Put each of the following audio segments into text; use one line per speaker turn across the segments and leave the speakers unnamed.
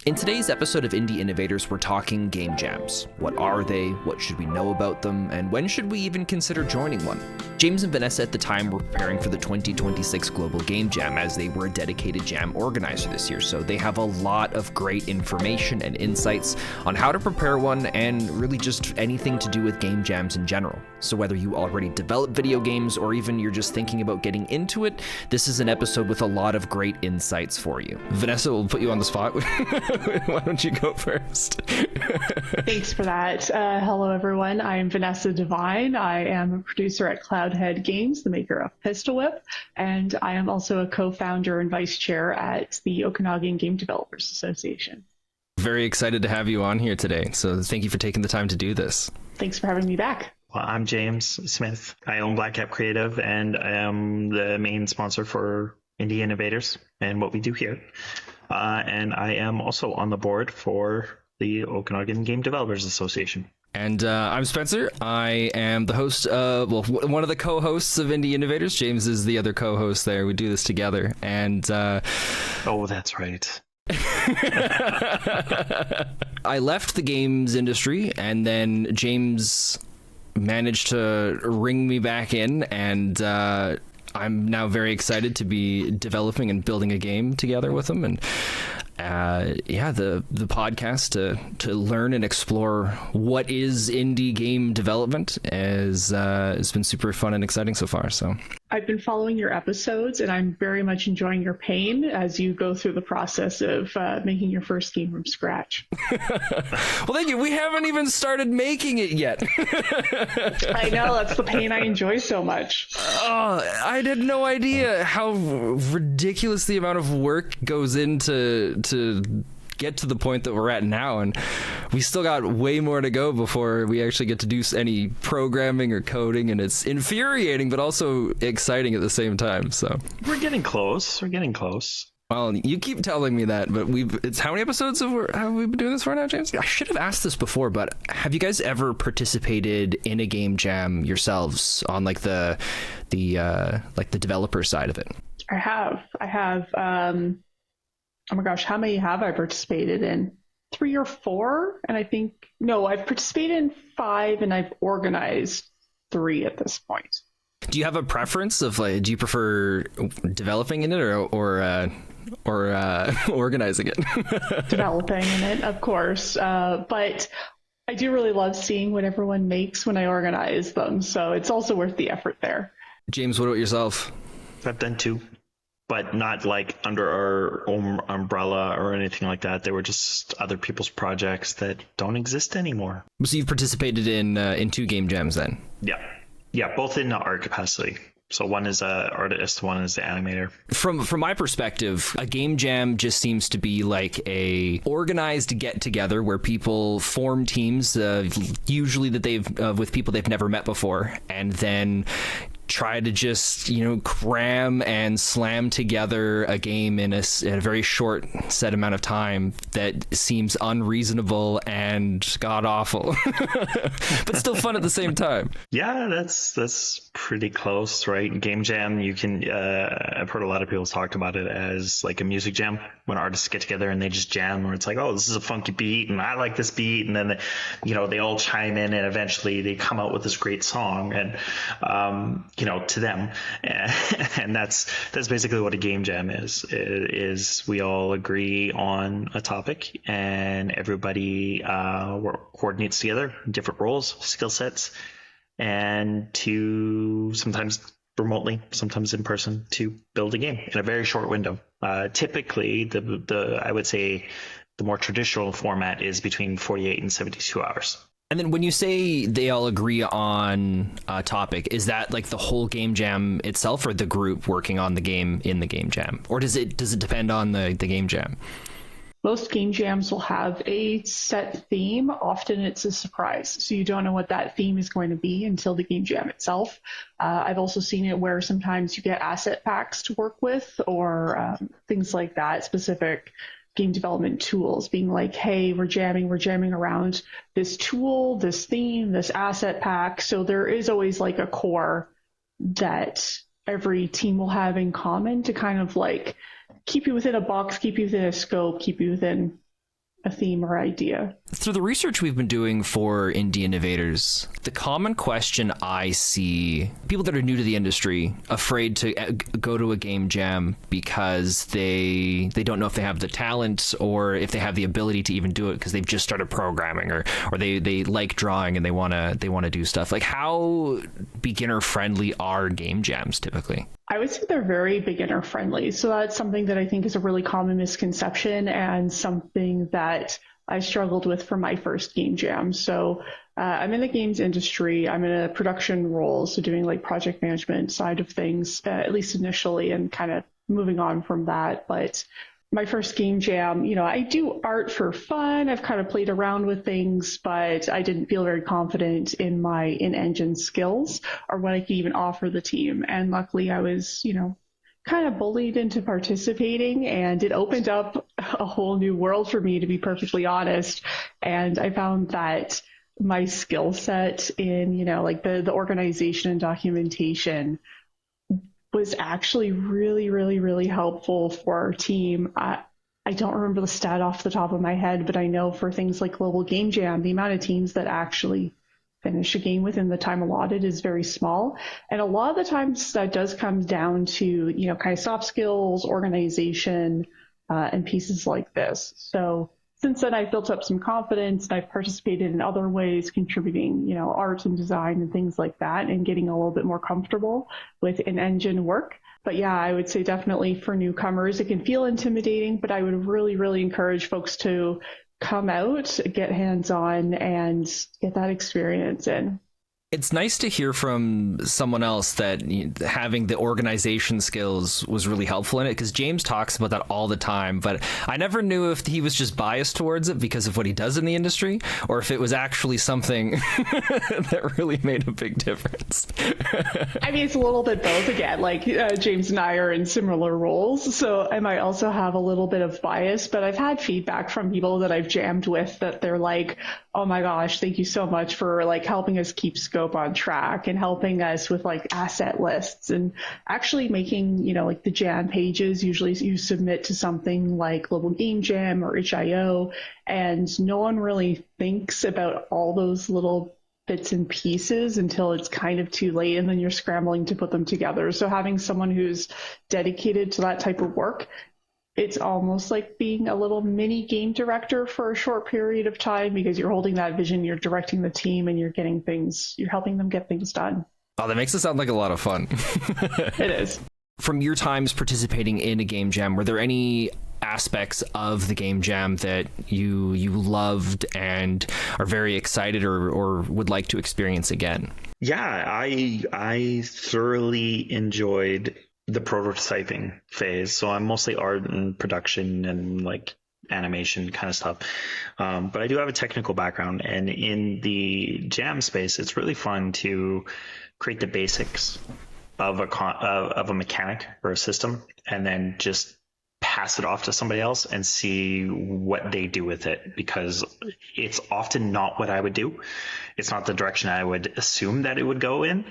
In today's episode of Indie Innovators, we're talking game jams. What are they? What should we know about them? And when should we even consider joining one? James and Vanessa at the time were preparing for the 2026 Global Game Jam, as they were a dedicated jam organizer this year, so they have a lot of great information and insights on how to prepare one and really just anything to do with game jams in general. So whether you already develop video games or even you're just thinking about getting into it, this is an episode with a lot of great insights for you. Vanessa, we'll put you on the spot. Why don't you go first?
Thanks for that. Hello, everyone. I am Vanessa Devine. I am a producer at Cloudhead Games, the maker of Pistol Whip, and I am also a co-founder and vice chair at the Okanagan Game Developers Association.
Very excited to have you on here today, so thank you for taking the time to do this.
Thanks for having me back.
Well, I'm James Smith. I own Blackcap Creative, and I am the main sponsor for Indie Innovators and what we do here. And I am also on the board for the Okanagan Game Developers Association.
And I'm Spencer. I am the host of, one of the co-hosts of Indie Innovators. James is the other co-host there. We do this together. And
oh, that's right.
I left the games industry, and then James managed to ring me back in, and I'm now very excited to be developing and building a game together with him. And the podcast to learn and explore what is indie game development has been super fun and exciting so far. So
I've been following your episodes, and I'm very much enjoying your pain as you go through the process of making your first game from scratch.
Well, thank you. We haven't even started making it yet.
I know, that's the pain I enjoy so much.
I had no idea how ridiculous the amount of work goes into to get to the point that we're at now, and we still got way more to go before we actually get to do any programming or coding, and it's infuriating but also exciting at the same time. So
we're getting close.
Well, you keep telling me that, but it's how many episodes have we been doing this for now, James? I should have asked this before, but have you guys ever participated in a game jam yourselves on like the developer side of it?
I have. Oh my gosh, how many have I participated in? 3 or 4? And I think, no, I've participated in 5 and I've organized 3 at this point.
Do you have a preference of do you prefer developing in it or organizing it?
Developing in it, of course. But I do really love seeing what everyone makes when I organize them. So it's also worth the effort there.
James, what about yourself?
I've done 2. But not like under our own umbrella or anything like that. They were just other people's projects that don't exist anymore.
So you've participated in 2 game jams then?
Yeah, both in art capacity. So one is an artist, one is the animator. From
my perspective, a game jam just seems to be like a organized get together where people form teams, usually that they've with people they've never met before, and then try to just, cram and slam together a game in a very short set amount of time that seems unreasonable and god-awful, but still fun at the same time.
Yeah, that's pretty close, right? Game jam, you can, I've heard a lot of people talk about it as like a music jam, when artists get together and they just jam, where it's like, oh, this is a funky beat and I like this beat, and then they all chime in and eventually they come out with this great song, and to them, and that's basically what a game jam is we all agree on a topic and everybody coordinates together, different roles, skill sets, and to sometimes remotely, sometimes in person, to build a game in a very short window. Typically the I would say the more traditional format is between 48 and 72 hours.
And then when you say they all agree on a topic, is that like the whole game jam itself, or the group working on the game in the game jam? Or does it depend on the game jam?
Most game jams will have a set theme. Often it's a surprise, so you don't know what that theme is going to be until the game jam itself. I've also seen it where sometimes you get asset packs to work with, or things like that, specific game development tools, being like, hey, we're jamming around this tool, this theme, this asset pack. So there is always like a core that every team will have in common to kind of like keep you within a box, keep you within a scope, keep you within a theme or idea.
Through the research we've been doing for Indie Innovators, the common question I see, people that are new to the industry, afraid to go to a game jam because they don't know if they have the talent or if they have the ability to even do it because they've just started programming or they like drawing and they want to do stuff. Like, how beginner friendly are game jams typically?
I would say they're very beginner friendly. So that's something that I think is a really common misconception and something that I struggled with for my first game jam. So I'm in the games industry. I'm in a production role, so doing like project management side of things, at least initially, and kind of moving on from that. But my first game jam, I do art for fun. I've kind of played around with things, but I didn't feel very confident in my in-engine skills or what I could even offer the team. And luckily I was, kind of bullied into participating, and it opened up a whole new world for me, to be perfectly honest. And I found that my skill set in, like the organization and documentation was actually really, really, really helpful for our team. I don't remember the stat off the top of my head, but I know for things like Global Game Jam, the amount of teams that actually finish a game within the time allotted is very small. And a lot of the times that does come down to, kind of soft skills, organization, and pieces like this. So since then, I've built up some confidence. I've participated in other ways, contributing, art and design and things like that, and getting a little bit more comfortable with in-engine work. But yeah, I would say definitely for newcomers, it can feel intimidating, but I would really, really encourage folks to come out, get hands-on, and get that experience in.
It's nice to hear from someone else that having the organization skills was really helpful in it, because James talks about that all the time, but I never knew if he was just biased towards it because of what he does in the industry, or if it was actually something that really made a big difference.
I mean, it's a little bit both again. Like James and I are in similar roles, so I might also have a little bit of bias, but I've had feedback from people that I've jammed with that they're like, oh my gosh, thank you so much for like helping us keep scope on track and helping us with like asset lists and actually making, like the jam pages. Usually you submit to something like Global Game Jam or HIO, and no one really thinks about all those little bits and pieces until it's kind of too late, and then you're scrambling to put them together. So having someone who's dedicated to that type of work, it's almost like being a little mini game director for a short period of time, because you're holding that vision, you're directing the team, and you're helping them get things done.
Oh, that makes it sound like a lot of fun.
It is.
From your times participating in a game jam, were there any aspects of the game jam that you loved and are very excited or would like to experience again?
Yeah, I thoroughly enjoyed the prototyping phase. So I'm mostly art and production and like animation kind of stuff. But I do have a technical background, and in the jam space, it's really fun to create the basics of a mechanic or a system, and then just pass it off to somebody else and see what they do with it, because it's often not what I would do. It's not the direction I would assume that it would go in.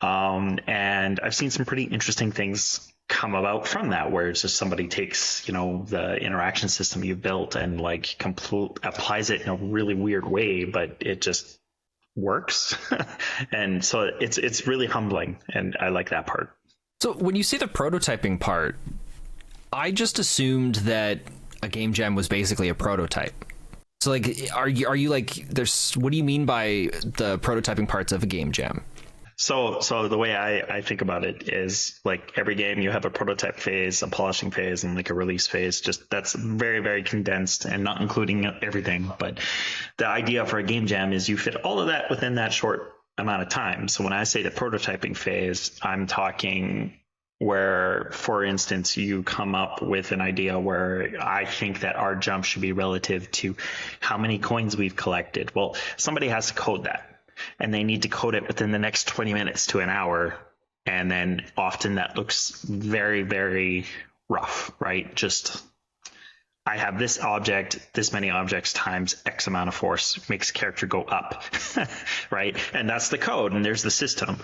And I've seen some pretty interesting things come about from that, where it's just somebody takes, the interaction system you built and like applies it in a really weird way, but it just works. And so it's really humbling, and I like that part.
So when you say the prototyping part, I just assumed that a game jam was basically a prototype. So like, are you like, what do you mean by the prototyping parts of a game jam?
So the way I think about it is, like, every game you have a prototype phase, a polishing phase, and like a release phase. Just that's very, very condensed and not including everything. But the idea for a game jam is you fit all of that within that short amount of time. So when I say the prototyping phase, I'm talking where, for instance, you come up with an idea where I think that our jump should be relative to how many coins we've collected. Well, somebody has to code that, and they need to code it within the next 20 minutes to an hour. And then often that looks very, very rough, right? Just I have this object, this many objects times X amount of force makes character go up, right? And that's the code, and there's the system.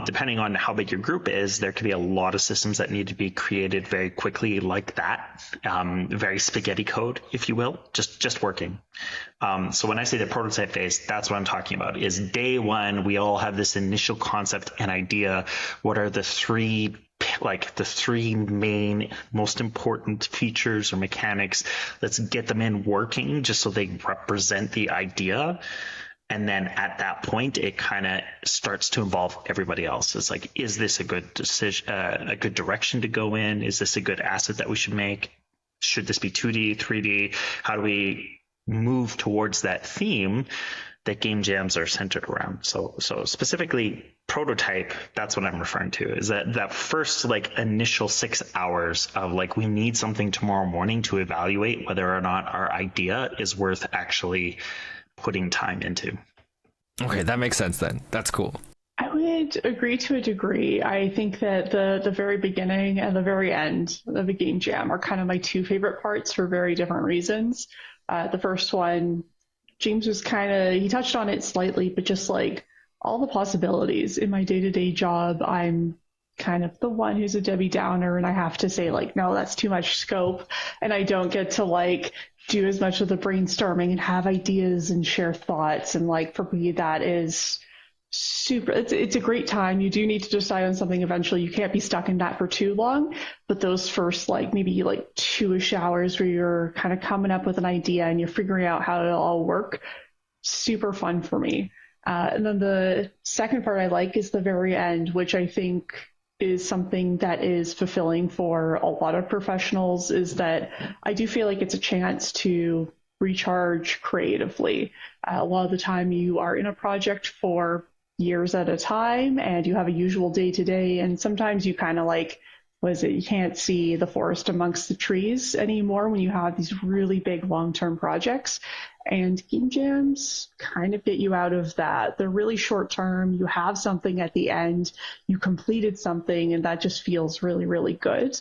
Depending on how big your group is, there could be a lot of systems that need to be created very quickly like that. Very spaghetti code, if you will, just working. So when I say the prototype phase, that's what I'm talking about, is day one, we all have this initial concept and idea. What are the three main most important features or mechanics? Let's get them in working just so they represent the idea. And then at that point, it kind of starts to involve everybody else. It's like, is this a good decision, a good direction to go in? Is this a good asset that we should make? Should this be 2D, 3D? How do we move towards that theme that game jams are centered around? So specifically prototype, that's what I'm referring to, is that first like initial 6 hours of like, we need something tomorrow morning to evaluate whether or not our idea is worth actually putting time into.
Okay, that makes sense then. That's cool.
I would agree to a degree. I think that the very beginning and the very end of a game jam are kind of my two favorite parts for very different reasons. The first one, James was he touched on it slightly, but just like all the possibilities in my day-to-day job, I'm kind of the one who's a Debbie Downer, and I have to say like, no, that's too much scope. And I don't get to like do as much of the brainstorming and have ideas and share thoughts. And like, for me, that is super, it's a great time. You do need to decide on something eventually. You can't be stuck in that for too long, but those first like maybe like 2-ish hours where you're kind of coming up with an idea and you're figuring out how it'll all work, super fun for me. And then the second part I like is the very end, which I think is something that is fulfilling for a lot of professionals, is that I do feel like it's a chance to recharge creatively. A lot of the time you are in a project for years at a time and you have a usual day-to-day, and sometimes you kind of like, you can't see the forest amongst the trees anymore when you have these really big long-term projects. And game jams kind of get you out of that. They're really short term. You have something at the end, you completed something, and that just feels really, really good.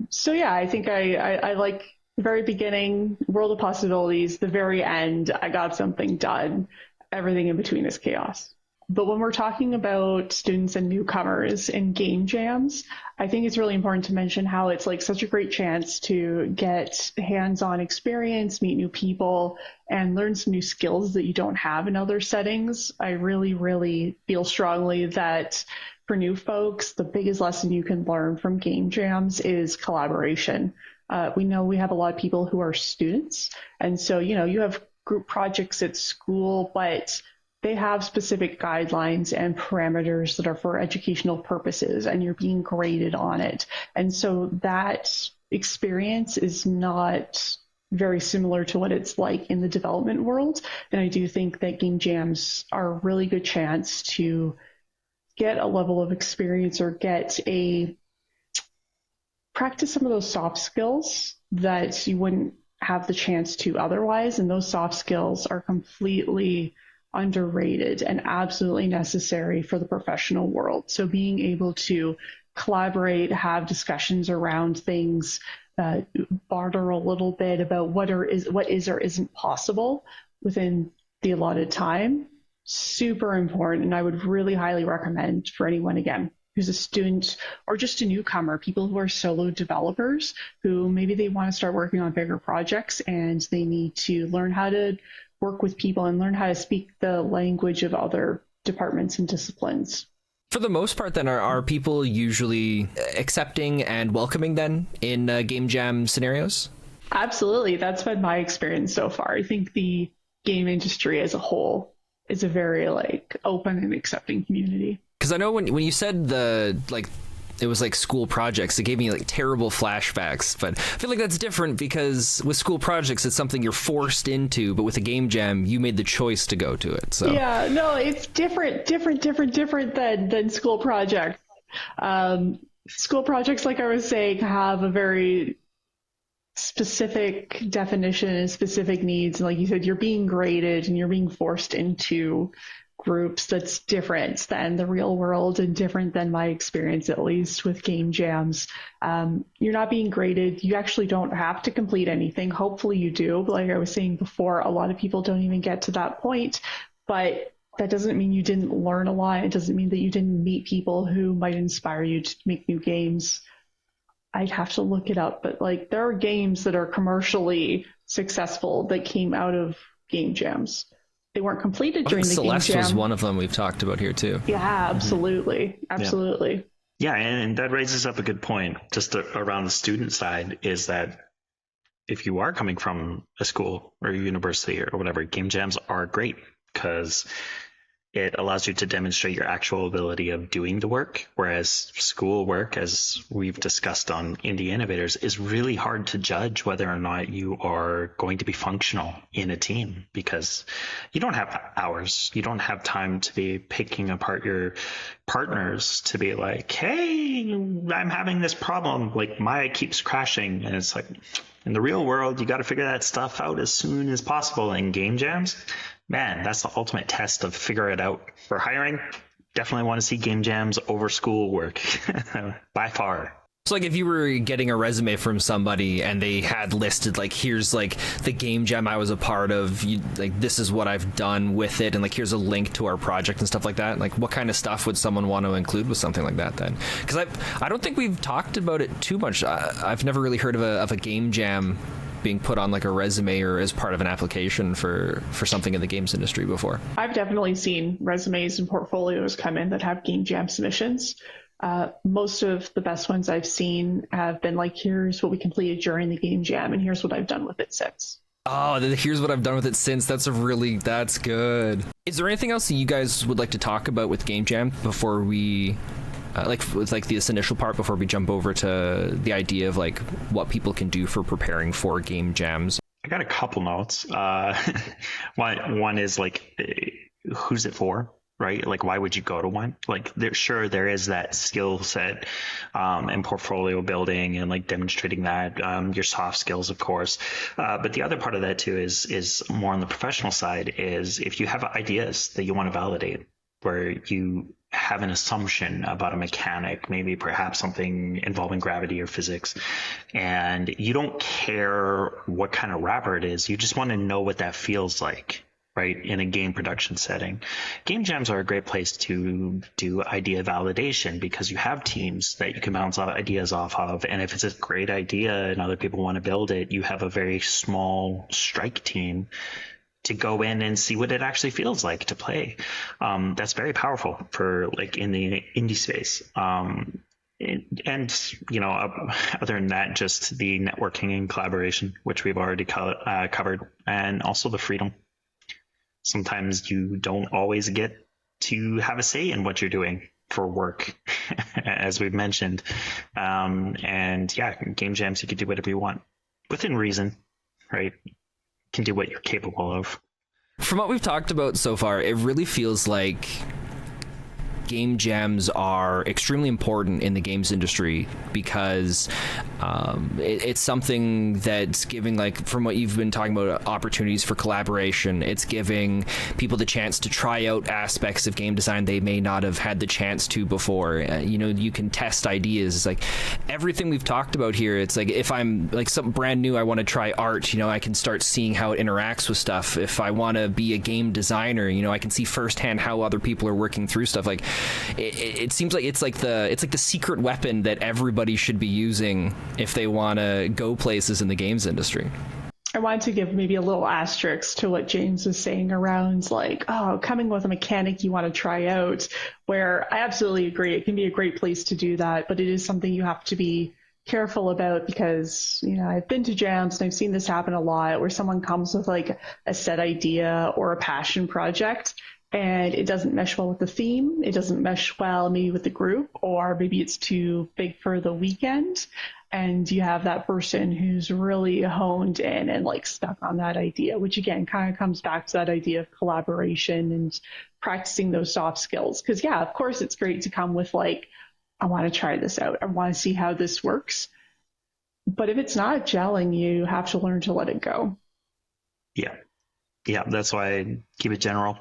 So yeah, I think I like the very beginning, world of possibilities, the very end, I got something done. Everything in between is chaos. But when we're talking about students and newcomers in game jams, I think it's really important to mention how it's like such a great chance to get hands-on experience, meet new people, and learn some new skills that you don't have in other settings. I really, really feel strongly that for new folks, the biggest lesson you can learn from game jams is collaboration. We know we have a lot of people who are students, and so, you have group projects at school, but they have specific guidelines and parameters that are for educational purposes, and you're being graded on it. And so that experience is not very similar to what it's like in the development world. And I do think that game jams are a really good chance to get a level of experience or practice some of those soft skills that you wouldn't have the chance to otherwise. And those soft skills are completely underrated and absolutely necessary for the professional world. So being able to collaborate, have discussions around things, barter a little bit about what is or isn't possible within the allotted time, super important. And I would really highly recommend for anyone, again, who's a student or just a newcomer, people who are solo developers who maybe they want to start working on bigger projects and they need to learn how to work with people and learn how to speak the language of other departments and disciplines.
For the most part, then, are people usually accepting and welcoming then in game jam scenarios? Absolutely.
That's been my experience so far. I think the game industry as a whole is a very open and accepting community.
Because I know when you said it was like school projects, it gave me like terrible flashbacks, but I feel like that's different because with school projects, it's something you're forced into, but with a game jam, you made the choice to go to it. So
yeah, no, it's different than school projects. School projects, like I was saying, have a very specific definition and specific needs. And like you said, you're being graded and you're being forced into groups that's different than the real world and different than my experience, at least with game jams. You're not being graded. You actually don't have to complete anything. Hopefully you do. But like I was saying before, a lot of people don't even get to that point. But that doesn't mean you didn't learn a lot. It doesn't mean that you didn't meet people who might inspire you to make new games. I'd have to look it up, but like there are games that are commercially successful that came out of game jams. They weren't completed during the
Celeste
game jam.
was one of them we've talked about here too.
Yeah, absolutely. Absolutely.
Yeah, and that raises up a good point just around the student side, is that if you are coming from a school or a university or whatever, game jams are great because it allows you to demonstrate your actual ability of doing the work, whereas school work, as we've discussed on Indie Innovators, is really hard to judge whether or not you are going to be functional in a team because you don't have hours. You don't have time to be picking apart your partners to be like, hey, I'm having this problem. Like Maya keeps crashing. And it's like, in the real world, you got to figure that stuff out as soon as possible. In game jams, man, that's the ultimate test of figure it out. For hiring, definitely want to see game jams over school work by far.
So like if you were getting a resume from somebody and they had listed like, here's like the game jam I was a part of, like this is what I've done with it, and like here's a link to our project and stuff like that, like what kind of stuff would someone want to include with something like that then? Because I don't think we've talked about it too much. I've never really heard of a game jam being put on like a resume or as part of an application for something in the games industry before.
I've definitely seen resumes and portfolios come in that have game jam submissions. Most of the best ones I've seen have been like, here's what we completed during the game jam and here's what I've done with it since.
Oh, here's what I've done with it since. That's good. Is there anything else that you guys would like to talk about with game jam before we with this initial part, before we jump over to the idea of like what people can do for preparing for game jams?
I got a couple notes. One is like, who's it for? Right? Like, why would you go to one? Like, there is that skill set and portfolio building and like demonstrating that, your soft skills, of course. But the other part of that too is more on the professional side, is if you have ideas that you want to validate, where you have an assumption about a mechanic, maybe perhaps something involving gravity or physics, and you don't care what kind of wrapper it is, you just want to know what that feels like. Right, in a game production setting. Game jams are a great place to do idea validation because you have teams that you can bounce ideas off of. And if it's a great idea and other people want to build it, you have a very small strike team to go in and see what it actually feels like to play. That's very powerful for like in the indie space. And you know, other than that, just the networking and collaboration, which we've already covered, and also the freedom. Sometimes you don't always get to have a say in what you're doing for work, as we've mentioned. And yeah, game jams, you can do whatever you want within reason, right? You can do what you're capable of.
From what we've talked about so far, it really feels like game jams are extremely important in the games industry because it's something that's giving, like, from what you've been talking about, opportunities for collaboration. It's giving people the chance to try out aspects of game design they may not have had the chance to before. You can test ideas. It's like everything we've talked about here. It's like if I'm like something brand new, I want to try art, I can start seeing how it interacts with stuff. If I want to be a game designer, I can see firsthand how other people are working through stuff. Like it seems like it's like the secret weapon that everybody should be using if they want to go places in the games industry.
I wanted to give maybe a little asterisk to what James was saying around like, coming with a mechanic you want to try out, where I absolutely agree. It can be a great place to do that, but it is something you have to be careful about because, I've been to jams and I've seen this happen a lot where someone comes with like a set idea or a passion project and it doesn't mesh well with the theme. It doesn't mesh well maybe with the group, or maybe it's too big for the weekend. And you have that person who's really honed in and like stuck on that idea, which again kind of comes back to that idea of collaboration and practicing those soft skills. Because yeah, of course it's great to come with like, I want to try this out. I want to see how this works. But if it's not gelling, you have to learn to let it go.
Yeah. Yeah. That's why I keep it general.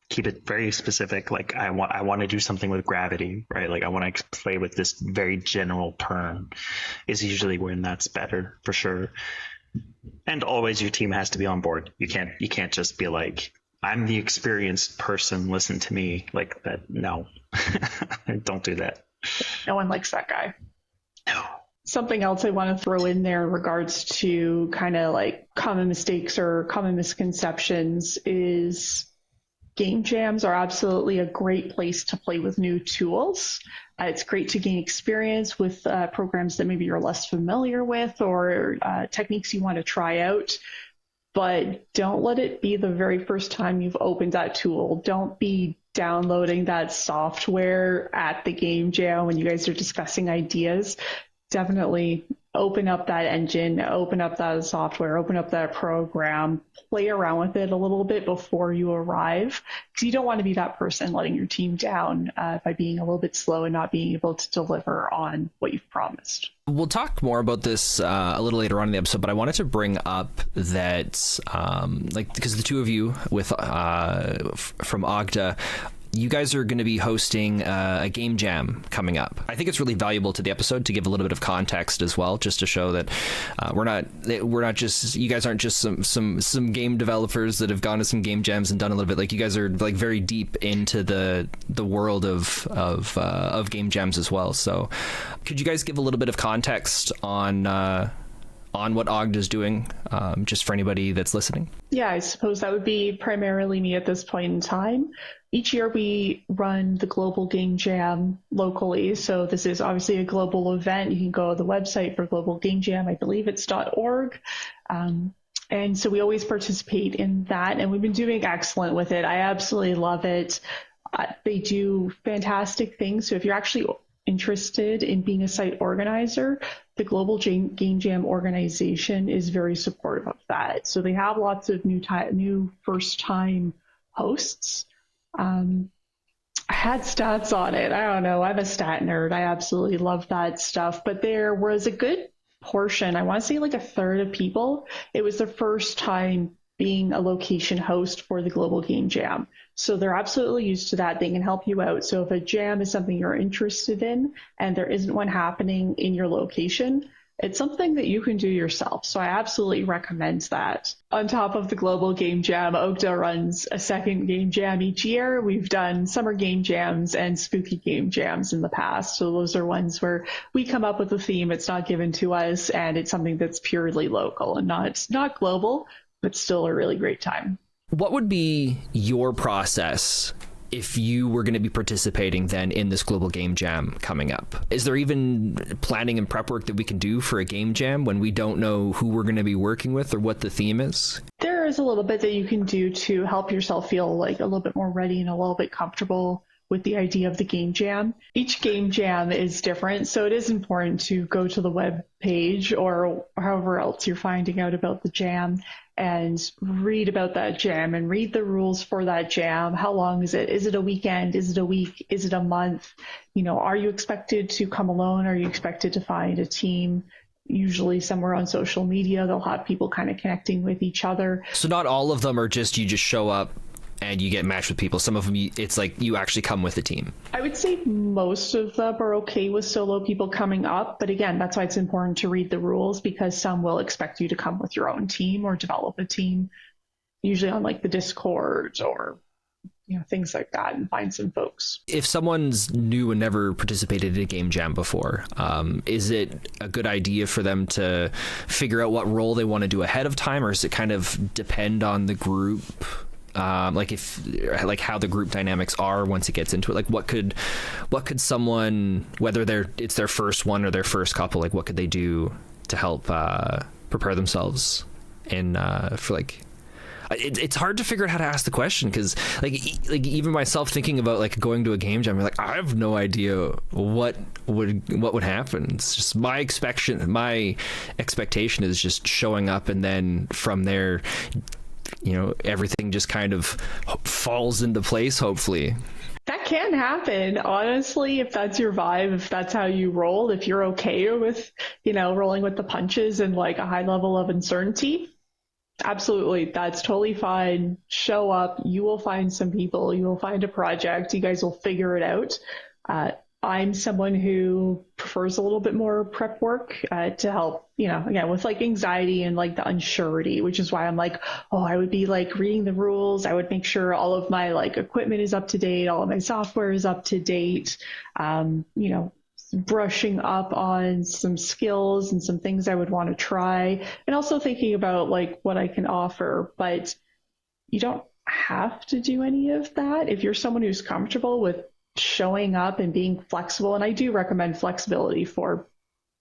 keep it very specific. Like I want to do something with gravity, right? Like I want to play with this very general term is usually when that's better for sure. And always your team has to be on board. You can't just be like, I'm the experienced person, listen to me, like that. No, don't do that.
No one likes that guy.
No.
Something else I want to throw in there in regards to kind of like common mistakes or common misconceptions is game jams are absolutely a great place to play with new tools. It's great to gain experience with programs that maybe you're less familiar with or techniques you want to try out. But don't let it be the very first time you've opened that tool. Don't be downloading that software at the game jam when you guys are discussing ideas. Definitely open up that engine, open up that software, open up that program, play around with it a little bit before you arrive, because you don't want to be that person letting your team down by being a little bit slow and not being able to deliver on what you've promised. We'll
talk more about this a little later on in the episode, but I wanted to bring up that, because the two of you with from Ogda, you guys are going to be hosting a game jam coming up. I think it's really valuable to the episode to give a little bit of context as well, just to show that we're not just, you guys aren't just some game developers that have gone to some game jams and done a little bit. Like you guys are like very deep into the world of game jams as well. So could you guys give a little bit of context on what Ogda is doing, just for anybody that's listening?
Yeah, I suppose that would be primarily me at this point in time. Each year we run the Global Game Jam locally, so this is obviously a global event. You can go to the website for Global Game Jam, I believe it's .org. And so we always participate in that, and we've been doing excellent with it. I absolutely love it. They do fantastic things. So if you're actually interested in being a site organizer, the Global Game Jam organization is very supportive of that. So they have lots of new first-time hosts. I had stats on it. I don't know. I'm a stat nerd. I absolutely love that stuff. But there was a good portion, I want to say like a third of people, it was their first time being a location host for the Global Game Jam. So they're absolutely used to that. They can help you out. So if a jam is something you're interested in and there isn't one happening in your location, it's something that you can do yourself. So I absolutely recommend that. On top of the Global Game Jam, Ogda runs a second game jam each year. We've done summer game jams and spooky game jams in the past. So those are ones where we come up with a theme. It's not given to us, and it's something that's purely local and not global, but still a really great time.
What would be your process if you were going to be participating then in this Global Game Jam coming up? Is there even planning and prep work that we can do for a game jam when we don't know who we're going to be working with or what the theme is?
There is a little bit that you can do to help yourself feel like a little bit more ready and a little bit comfortable with the idea of the game jam. Each game jam is different, so it is important to go to the web page or however else you're finding out about the jam and read about that jam and read the rules for that jam. How long is it? Is it a weekend? Is it a week? Is it a month? Are you expected to come alone? Are you expected to find a team? Usually somewhere on social media, they'll have people kind of connecting with each other.
So not all of them are just, you just show up and you get matched with people. Some of them, it's like you actually come with a team.
I would say most of them are okay with solo people coming up. But again, that's why it's important to read the rules, because some will expect you to come with your own team or develop a team, usually on like the Discord or things like that, and find some folks.
If someone's new and never participated in a game jam before, is it a good idea for them to figure out what role they want to do ahead of time, or does it kind of depend on the group? How the group dynamics are once it gets into it? Like what could someone, whether it's their first one or their first couple, like what could they do to help prepare themselves it's hard to figure out how to ask the question, because like even myself thinking about like going to a game jam, like I have no idea what would happen. It's just my expectation is just showing up, and then from there everything just kind of falls into place, hopefully.
That can happen, honestly, if that's your vibe, if that's how you roll, if you're okay with rolling with the punches and like a high level of uncertainty, Absolutely. That's totally fine. Show up. You will find some people. You will find a project. You guys will figure it out. Uh, I'm someone who prefers a little bit more prep work to help, again, with like anxiety and like the unsurety, which is why I'm like, oh, I would be like reading the rules. I would make sure all of my like equipment is up to date. All of my software is up to date. Brushing up on some skills and some things I would want to try, and also thinking about like what I can offer. But you don't have to do any of that if you're someone who's comfortable with showing up and being flexible. And I do recommend flexibility for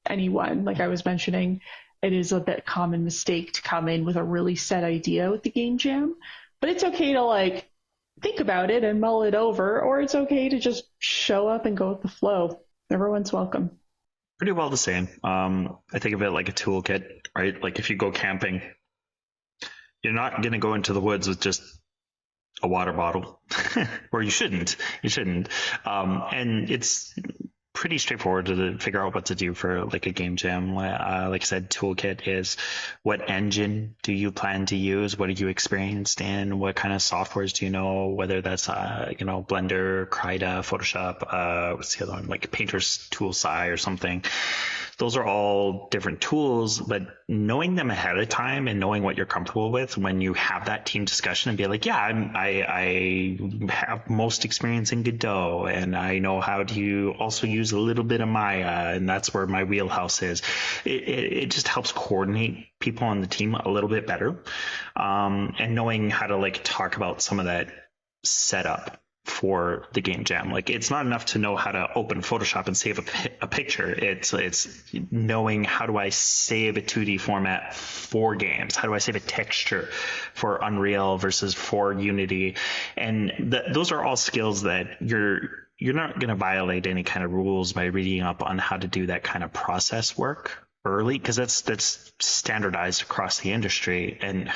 anyone. Like I was mentioning, it is a bit common mistake to come in with a really set idea with the game jam, but it's okay to like think about it and mull it over, or it's okay to just show up and go with the flow. Everyone's welcome.
Pretty well the same. I think of it like a toolkit, right? Like if you go camping, you're not going to go into the woods with just a water bottle, or you shouldn't. And it's pretty straightforward to figure out what to do for like a game jam. Like I said, toolkit is what engine do you plan to use? What are you experienced in? What kind of softwares do you know? Whether that's Blender, Krita, Photoshop, what's the other one? Like Painter's Toolsci or something. Those are all different tools, but knowing them ahead of time and knowing what you're comfortable with when you have that team discussion and be like, yeah, I have most experience in Godot, and I know how to also use a little bit of Maya, and that's where my wheelhouse is. It just helps coordinate people on the team a little bit better, and knowing how to like talk about some of that setup for the game jam. Like it's not enough to know how to open Photoshop and save a picture. It's knowing how do I save a 2D format for games? How do I save a texture for Unreal versus for Unity? And those are all skills that you're not going to violate any kind of rules by reading up on how to do that kind of process work early, because that's standardized across the industry. And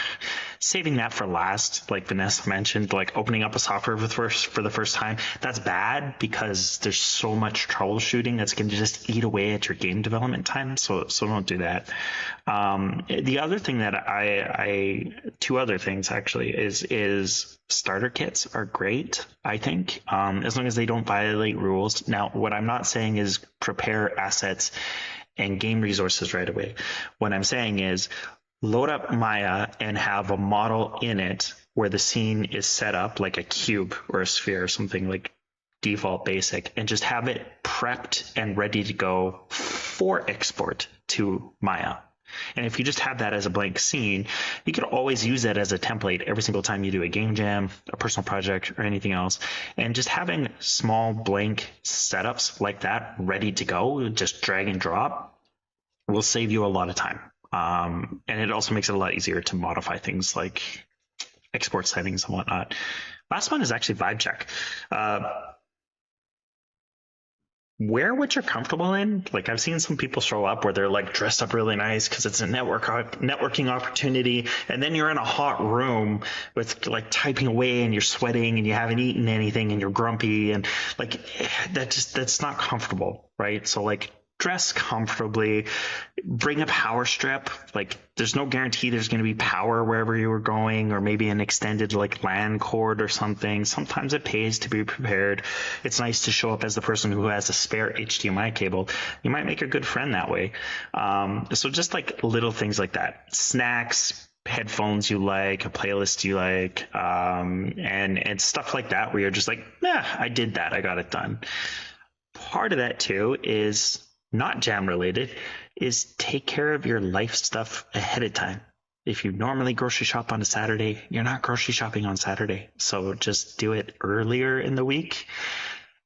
saving that for last, like Vanessa mentioned, like opening up a software for the first time, that's bad because there's so much troubleshooting that's going to just eat away at your game development time. So don't do that. The other thing that two other things actually is starter kits are great, I think, as long as they don't violate rules. Now, what I'm not saying is prepare assets and game resources right away. What I'm saying is load up Maya and have a model in it where the scene is set up like a cube or a sphere or something like default basic, and just have it prepped and ready to go for export to Maya. And if you just have that as a blank scene, you could always use that as a template every single time you do a game jam, a personal project, or anything else. And just having small blank setups like that ready to go, just drag and drop, will save you a lot of time. And it also makes it a lot easier to modify things like export settings and whatnot. Last one is actually vibe check. Wear what you're comfortable in. Like I've seen some people show up where they're like dressed up really nice because it's a networking opportunity, and then you're in a hot room with like typing away and you're sweating and you haven't eaten anything and you're grumpy, and like that's not comfortable, right? So like dress comfortably, bring a power strip. Like there's no guarantee there's going to be power wherever you were going, or maybe an extended like LAN cord or something. Sometimes it pays to be prepared. It's nice to show up as the person who has a spare HDMI cable. You might make a good friend that way. So just like little things like that, snacks, headphones you like, a playlist you like, and stuff like that where you're just like, I did that, I got it done. Part of that too is not jam related, is take care of your life stuff ahead of time. If you normally grocery shop on a Saturday, you're not grocery shopping on Saturday. So just do it earlier in the week.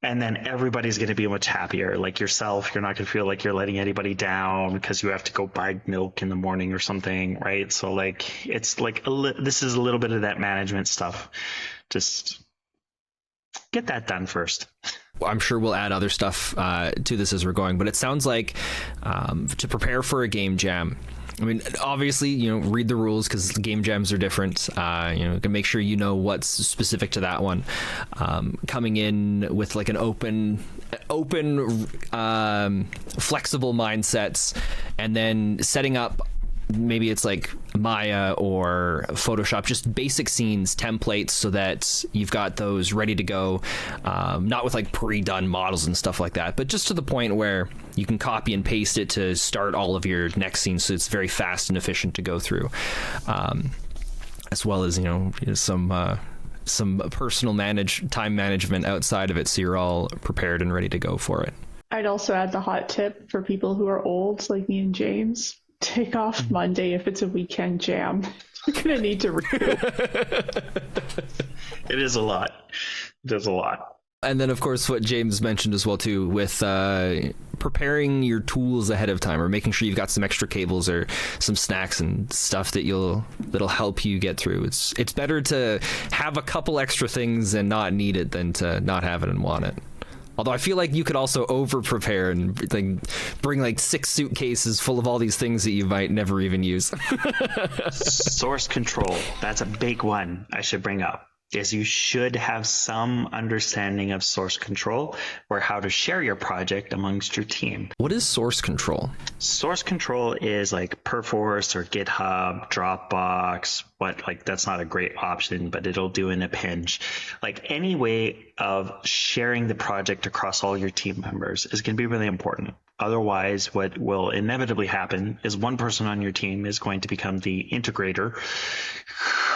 And then everybody's going to be much happier. Like yourself, you're not going to feel like you're letting anybody down because you have to go buy milk in the morning or something, right? So like, it's like, this is a little bit of that management stuff. Just get that done first.
I'm sure we'll add other stuff to this as we're going, but it sounds like to prepare for a game jam, I mean, obviously, read the rules because game jams are different. Can make sure you know what's specific to that one. Coming in with like an open, flexible mindsets, and then setting up maybe it's like Maya or Photoshop, just basic scenes, templates, so that you've got those ready to go, not with like pre-done models and stuff like that, but just to the point where you can copy and paste it to start all of your next scenes, so it's very fast and efficient to go through, as well as, some personal time management outside of it, so you're all prepared and ready to go for it.
I'd also add the hot tip for people who are old, like me and James. Take off Monday if it's a weekend jam. You're going to need to recoup.
It is a lot. It is a lot.
And then, of course, what James mentioned as well, too, with preparing your tools ahead of time, or making sure you've got some extra cables or some snacks and stuff that'll help you get through. It's better to have a couple extra things and not need it than to not have it and want it. Although I feel like you could also over-prepare and bring like 6 suitcases full of all these things that you might never even use.
Source control. That's a big one I should bring up. Is you should have some understanding of source control, or how to share your project amongst your team.
What is source control?
Source control is like Perforce or GitHub, Dropbox, that's not a great option, but it'll do in a pinch. Like, any way of sharing the project across all your team members is going to be really important. Otherwise, what will inevitably happen is one person on your team is going to become the integrator,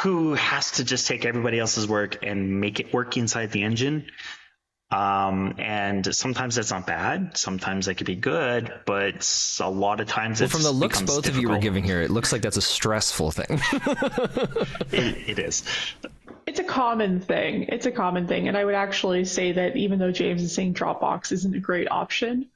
who has to just take everybody else's work and make it work inside the engine. And sometimes that's not bad. Sometimes that could be good, but a lot of times
from the looks both
difficult.
of you were giving here, it looks like that's a stressful thing.
It is.
It's a common thing. And I would actually say that even though James is saying Dropbox isn't a great option,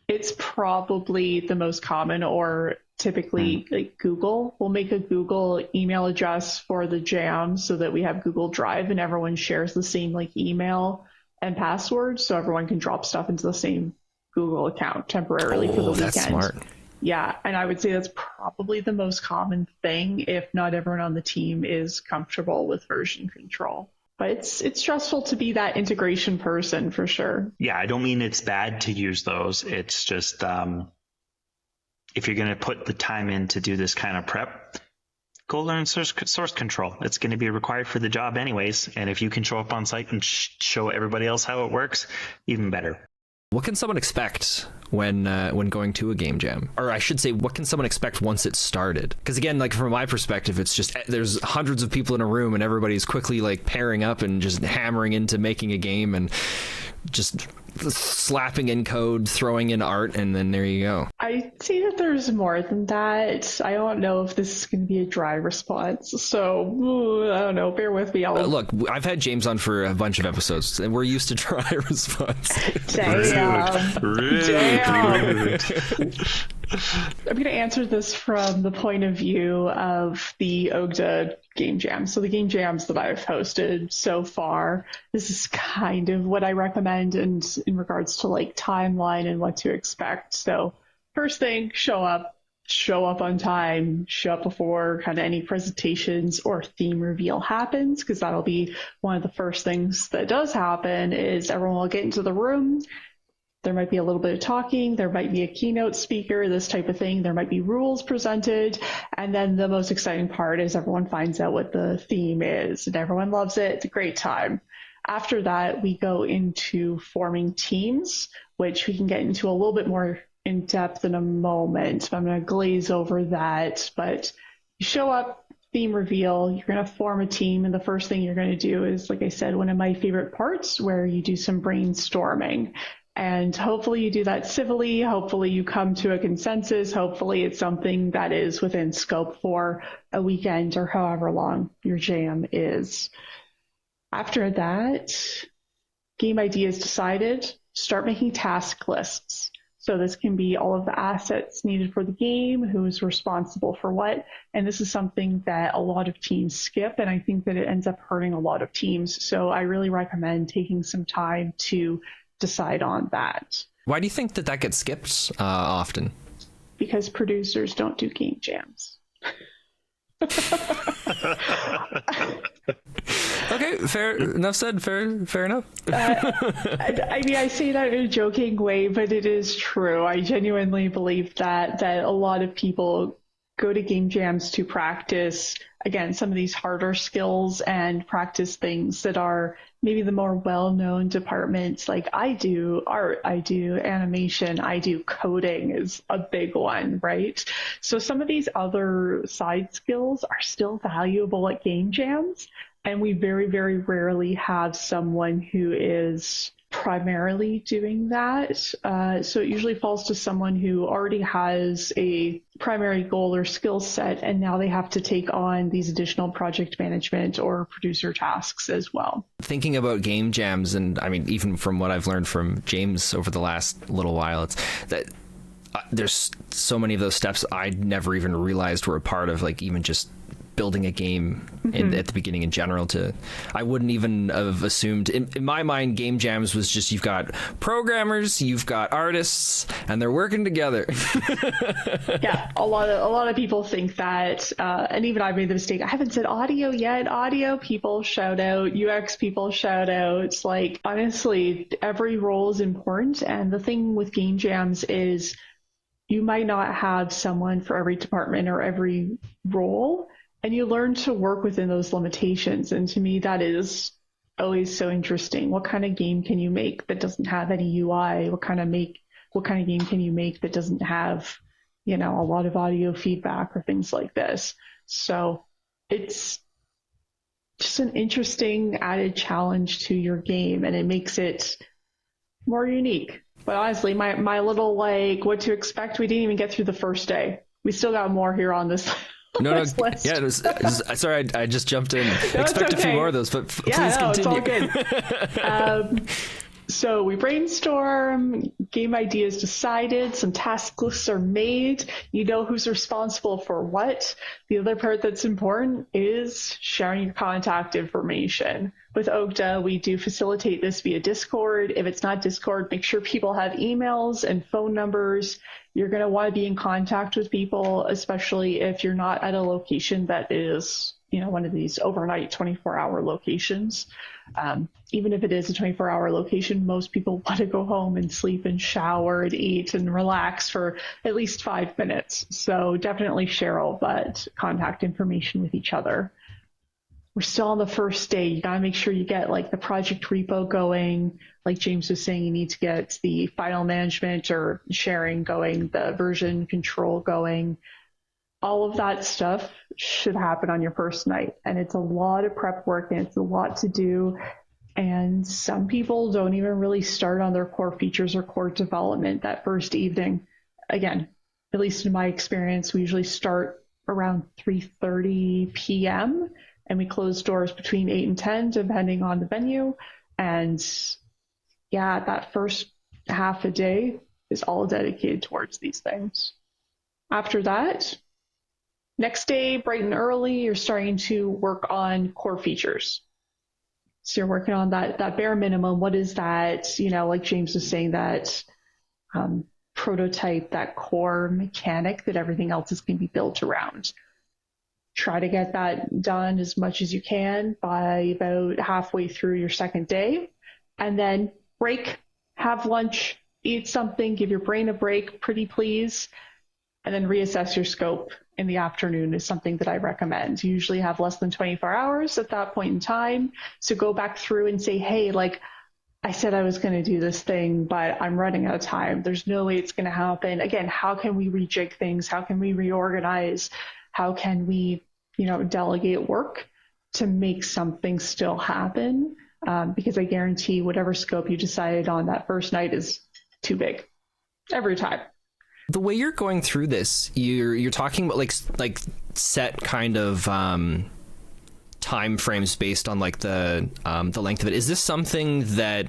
it's probably the most common, or typically like Google will make a Google email address for the jam so that we have Google Drive and everyone shares the same like email and password, so everyone can drop stuff into the same Google account temporarily for the weekend.
That's smart.
Yeah, and I would say that's probably the most common thing, if not everyone on the team is comfortable with version control. But it's stressful to be that integration person, for sure.
Yeah, I don't mean it's bad to use those. It's just if you're going to put the time in to do this kind of prep, go learn source control. It's going to be required for the job anyways. And if you can show up on site and show everybody else how it works, even better.
What can someone expect when going to a game jam? Or I should say, what can someone expect once it's started? Because again, like from my perspective, it's just there's hundreds of people in a room and everybody's quickly like pairing up and just hammering into making a game and just slapping in code, throwing in art, and then there you go.
I see that there's more than that. I don't know if this is going to be a dry response, so I don't know. Bear with me.
Look, I've had James on for a bunch of episodes, and we're used to dry responses.
Damn.
Rude.
I'm going to answer this from the point of view of the OGDA game jams. So the game jams that I've hosted so far, this is kind of what I recommend in regards to like timeline and what to expect. So first thing, show up on time, show up before kind of any presentations or theme reveal happens, because that'll be one of the first things that does happen is everyone will get into the room. There might be a little bit of talking, there might be a keynote speaker, this type of thing. There might be rules presented. And then the most exciting part is everyone finds out what the theme is and everyone loves it. It's a great time. After that, we go into forming teams, which we can get into a little bit more in depth in a moment. I'm going to glaze over that. But you show up, theme reveal, you're going to form a team. And the first thing you're going to do is, like I said, one of my favorite parts where you do some brainstorming. And hopefully you do that civilly. Hopefully you come to a consensus. Hopefully it's something that is within scope for a weekend or however long your jam is. After that, game idea is decided. Start making task lists. So this can be all of the assets needed for the game, who is responsible for what. And this is something that a lot of teams skip, and I think that it ends up hurting a lot of teams. So I really recommend taking some time to decide on that.
Why do you think that gets skipped often?
Because producers don't do game jams.
Okay, fair enough said. Fair enough.
I mean, I say that in a joking way, but it is true. I genuinely believe that a lot of people go to game jams to practice, again, some of these harder skills and practice things that are maybe the more well-known departments. Like I do art, I do animation, I do coding is a big one, right? So some of these other side skills are still valuable at game jams. And we very, very rarely have someone who is primarily doing that. So it usually falls to someone who already has a primary goal or skill set, and now they have to take on these additional project management or producer tasks as well.
Thinking about game jams, and I mean, even from what I've learned from James over the last little while, it's that there's so many of those steps I never even realized were a part of, like, even just building a game at the beginning in general. I wouldn't even have assumed, in my mind, game jams was just, you've got programmers, you've got artists, and they're working together.
Yeah, a lot of people think that, and even I made the mistake. I haven't said audio yet. Audio people shout out, UX people shout out. It's like, honestly, every role is important. And the thing with game jams is you might not have someone for every department or every role, and you learn to work within those limitations. And to me, that is always so interesting. What kind of game can you make that doesn't have any UI? What kind of game can you make that doesn't have, a lot of audio feedback or things like this? So it's just an interesting added challenge to your game, and it makes it more unique. But honestly, my little, what to expect, we didn't even get through the first day. We still got more here on this.
No, yeah, it was sorry, I just jumped in. Expect a few more of those, but please continue.
It's all good. So we brainstorm, game ideas decided, some task lists are made, you know who's responsible for what. The other part that's important is sharing your contact information. With OGDA, we do facilitate this via Discord. If it's not Discord, make sure people have emails and phone numbers. You're going to want to be in contact with people, especially if you're not at a location that is, one of these overnight 24-hour locations. Even if it is a 24-hour location, most people want to go home and sleep and shower and eat and relax for at least 5 minutes. So definitely share all that contact information with each other. We're still on the first day. You got to make sure you get the project repo going. Like James was saying, you need to get the file management or sharing going, the version control going. All of that stuff should happen on your first night. And it's a lot of prep work and it's a lot to do. And some people don't even really start on their core features or core development that first evening. Again, at least in my experience, we usually start around 3:30 p.m. and we close doors between 8 and 10, depending on the venue. And yeah, that first half a day is all dedicated towards these things. After that, next day, bright and early, you're starting to work on core features. So you're working on that bare minimum. What is that, like James was saying, that prototype, that core mechanic that everything else is going to be built around. Try to get that done as much as you can by about halfway through your second day. And then break, have lunch, eat something, give your brain a break, pretty please. And then reassess your scope in the afternoon is something that I recommend. You usually have less than 24 hours at that point in time. So go back through and say, hey, I said I was going to do this thing, but I'm running out of time. There's no way it's going to happen. Again, how can we rejig things? How can we reorganize? How can we, delegate work to make something still happen? Because I guarantee whatever scope you decided on that first night is too big every time.
The way you're going through this, you're talking about like set kind of time frames based on the length of it. Is this something that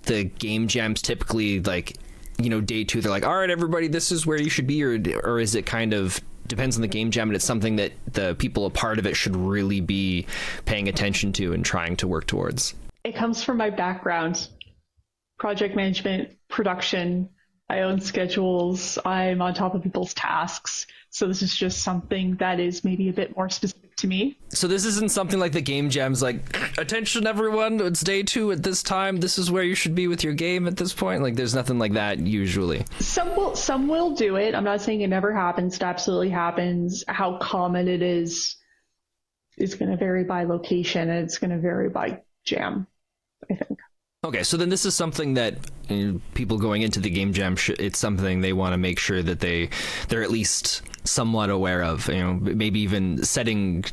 the game jams typically day 2 they're like, all right, everybody, this is where you should be, or is it kind of depends on the game jam and it's something that the people a part of it should really be paying attention to and trying to work towards?
It comes from my background, project management, production. I own schedules. I'm on top of people's tasks. So this is just something that is maybe a bit more specific to me.
So this isn't something like the game jam's like, attention everyone, it's day 2 at this time, this is where you should be with your game at this point. Like there's nothing like that usually.
Some will do it. I'm not saying it never happens. It absolutely happens. How common it is going to vary by location, and it's going to vary by jam, I think.
Okay, so then this is something that people going into the game jam, it's something they want to make sure that they're at least somewhat aware of. Maybe even setting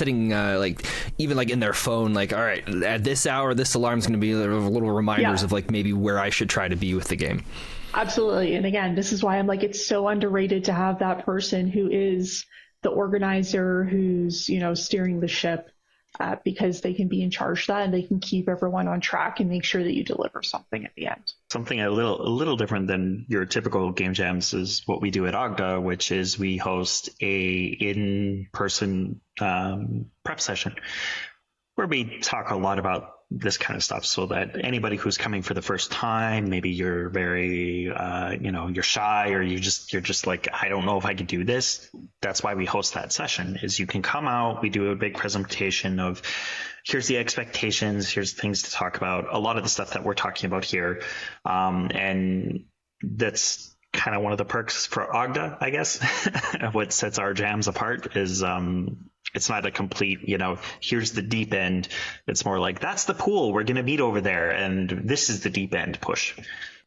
like even like in their phone, like, all right, at this hour, this alarm's going to be little reminders of like maybe where I should try to be with the game.
Absolutely. And again, this is why I'm like, it's so underrated to have that person who is the organizer, who's, steering the ship. Because they can be in charge of that, and they can keep everyone on track and make sure that you deliver something at the end.
Something a little different than your typical game jams is what we do at Ogda, which is we host a in-person prep session where we talk a lot about this kind of stuff, so that anybody who's coming for the first time, maybe you're very you're shy, or you're just like, I don't know if I could do this. That's why we host that session, is you can come out, we do a big presentation of here's the expectations, here's things to talk about, a lot of the stuff that we're talking about here, and that's kind of one of the perks for Ogda, I guess. What sets our jams apart is it's not a complete, here's the deep end. It's more like, that's the pool, we're going to meet over there, and this is the deep end push.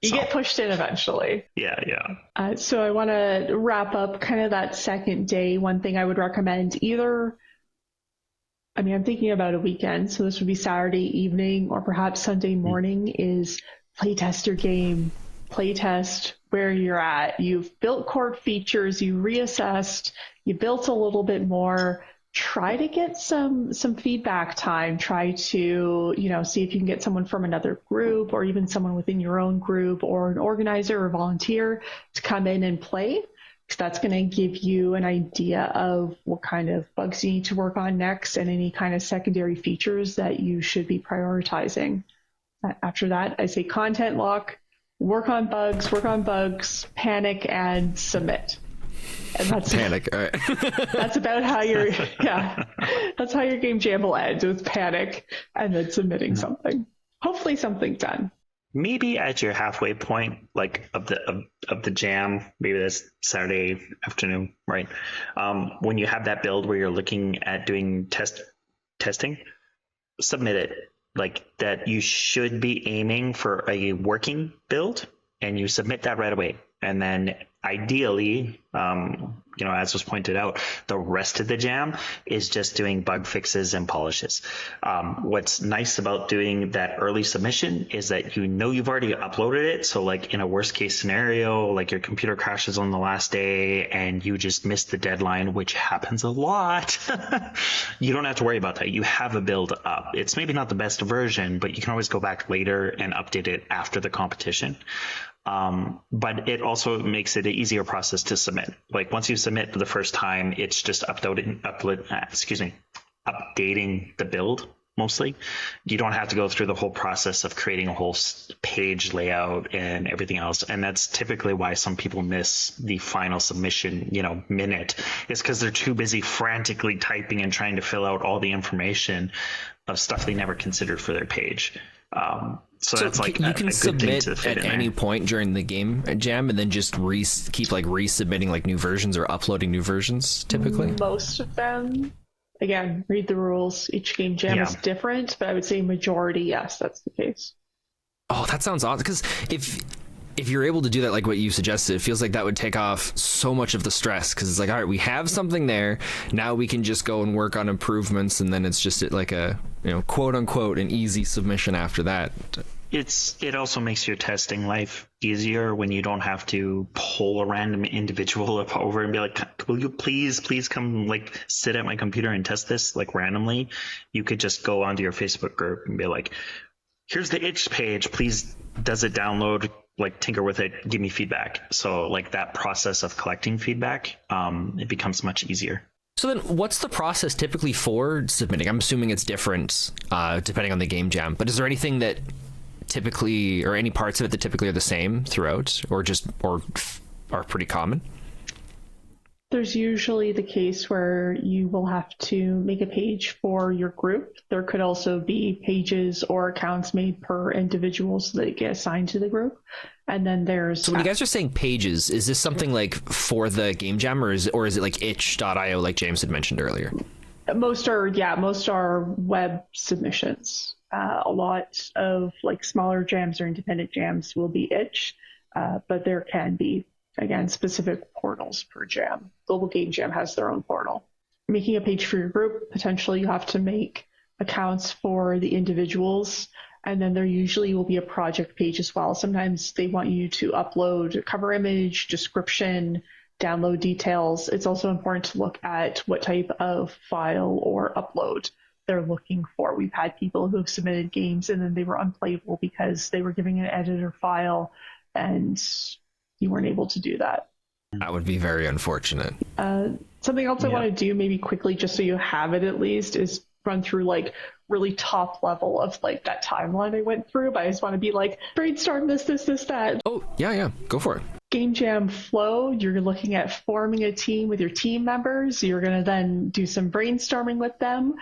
You get pushed in eventually.
Yeah.
So I want to wrap up kind of that second day. One thing I would recommend, I'm thinking about a weekend, so this would be Saturday evening or perhaps Sunday morning, is play test your game. Play test where you're at. You've built core features, you reassessed, you built a little bit more. Try to get some feedback time. Try to, see if you can get someone from another group, or even someone within your own group, or an organizer or volunteer to come in and play, because that's going to give you an idea of what kind of bugs you need to work on next, and any kind of secondary features that you should be prioritizing. After that, I say content lock, work on bugs, panic, and submit. And that's
panic. All right.
That's about how that's how your game jam will end, with panic and then submitting something. Hopefully something's done.
Maybe at your halfway point, like of the jam, maybe that's Saturday afternoon, right? When you have that build where you're looking at doing testing, submit it. Like that, you should be aiming for a working build, and you submit that right away. And then ideally, as was pointed out, the rest of the jam is just doing bug fixes and polishes. What's nice about doing that early submission is that you've already uploaded it. So like in a worst case scenario, like your computer crashes on the last day and you just missed the deadline, which happens a lot. You don't have to worry about that. You have a build up. It's maybe not the best version, but you can always go back later and update it after the competition. But it also makes it an easier process to submit. Like once you submit for the first time, it's just updating the build mostly. You don't have to go through the whole process of creating a whole page layout and everything else. And that's typically why some people miss the final submission, minute, is because they're too busy frantically typing and trying to fill out all the information of stuff they never considered for their page. So that's like
you can submit at any point during the game jam, and then just keep resubmitting like new versions or uploading new versions typically.
Most of them, again, read the rules. Each game jam is different, but I would say majority, yes, that's the case.
Oh, that sounds awesome, because if you're able to do that, like what you suggested, it feels like that would take off so much of the stress, because it's like, all right, we have something there, now we can just go and work on improvements, and then it's just like a quote unquote an easy submission after that.
It also makes your testing life easier when you don't have to pull a random individual up over and be like, will you please come like sit at my computer and test this like randomly. You could just go onto your Facebook group and be like, here's the itch page, please, does it download, like tinker with it, give me feedback. So like that process of collecting feedback, it becomes much easier.
So then what's the process typically for submitting? I'm assuming it's different depending on the game jam, but is there anything that typically, or any parts of it that typically are the same throughout, or are pretty common?
There's usually the case where you will have to make a page for your group. There could also be pages or accounts made per individual so that get assigned to the group. And then there's...
So when you guys are saying pages, is this something like for the game jam, or is it like itch.io like James had mentioned earlier?
Most are web submissions. A lot of like smaller jams or independent jams will be itch, but there can be, again, specific portals per jam. Global Game Jam has their own portal. Making a page for your group, potentially you have to make accounts for the individuals, and then there usually will be a project page as well. Sometimes they want you to upload a cover image, description, download details. It's also important to look at what type of file or upload they're looking for. We've had people who have submitted games and then they were unplayable because they were giving an editor file and you weren't able to do that.
That would be very unfortunate.
Something else I want to do maybe quickly, just so you have it at least, is run through like really top level of like that timeline I went through, but I just want to be like, brainstorm this, that.
Oh, yeah, go for it.
Game jam flow, you're looking at forming a team with your team members. You're going to then do some brainstorming with them.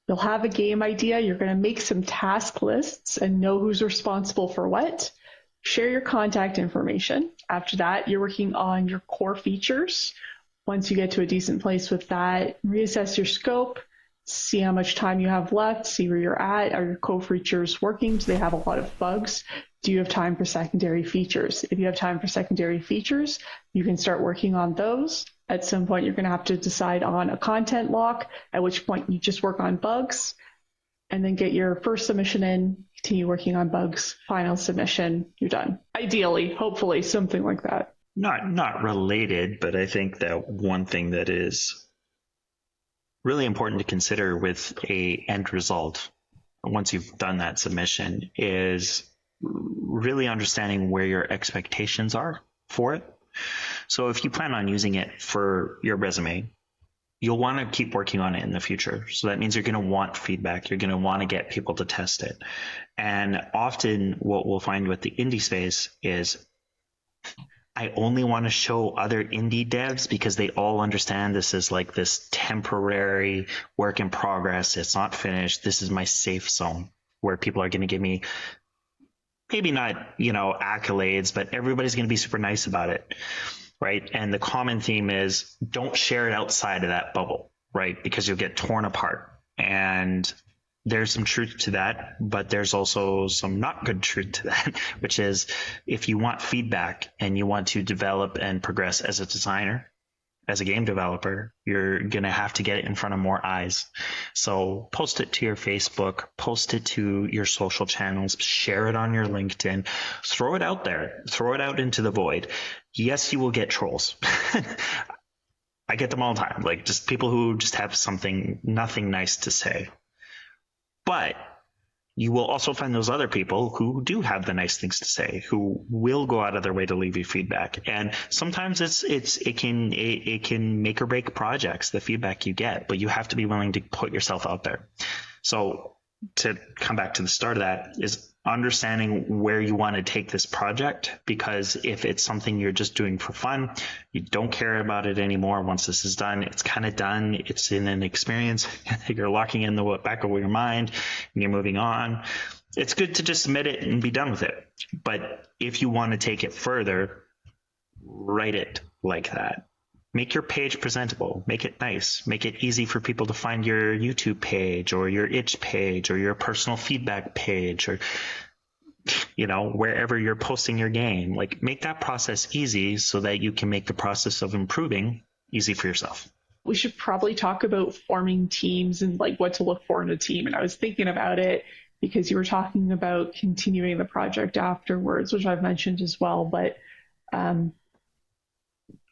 You'll have a game idea. You're going to make some task lists and know who's responsible for what. Share your contact information. After that, you're working on your core features. Once you get to a decent place with that, reassess your scope, see how much time you have left, see where you're at. Are your core features working? Do they have a lot of bugs? Do you have time for secondary features? If you have time for secondary features, you can start working on those. At some point, you're going to have to decide on a content lock, at which point you just work on bugs, and then get your first submission in, continue working on bugs, final submission, you're done. Ideally, hopefully, something like that.
Not related, but I think that one thing that is really important to consider with a end result, once you've done that submission, is really understanding where your expectations are for it. So if you plan on using it for your resume, you'll want to keep working on it in the future. So that means you're going to want feedback. You're going to want to get people to test it. And often what we'll find with the indie space is I only want to show other indie devs because they all understand this is like this temporary work in progress. It's not finished. This is my safe zone where people are going to give me maybe not, accolades, but everybody's going to be super nice about it. Right. And the common theme is don't share it outside of that bubble, right? Because you'll get torn apart. And there's some truth to that, but there's also some not good truth to that, which is if you want feedback and you want to develop and progress as a designer, as a game developer, you're going to have to get it in front of more eyes. So post it to your Facebook, post it to your social channels, share it on your LinkedIn, throw it out there, throw it out into the void. Yes, you will get trolls. I get them all the time, like just people who just have nothing nice to say. But you will also find those other people who do have the nice things to say, who will go out of their way to leave you feedback. And sometimes it can make or break projects, the feedback you get, but you have to be willing to put yourself out there. So to come back to the start of that is understanding where you want to take this project, because if it's something you're just doing for fun, you don't care about it anymore. Once this is done, it's kind of done. It's in an experience. You're locking in the back of your mind and you're moving on. It's good to just submit it and be done with it. But if you want to take it further, write it like that. Make your page presentable, make it nice, make it easy for people to find your YouTube page or your itch page or your personal feedback page or, wherever you're posting your game. Like make that process easy so that you can make the process of improving easy for yourself.
We should probably talk about forming teams and like what to look for in a team. And I was thinking about it because you were talking about continuing the project afterwards, which I've mentioned as well, but,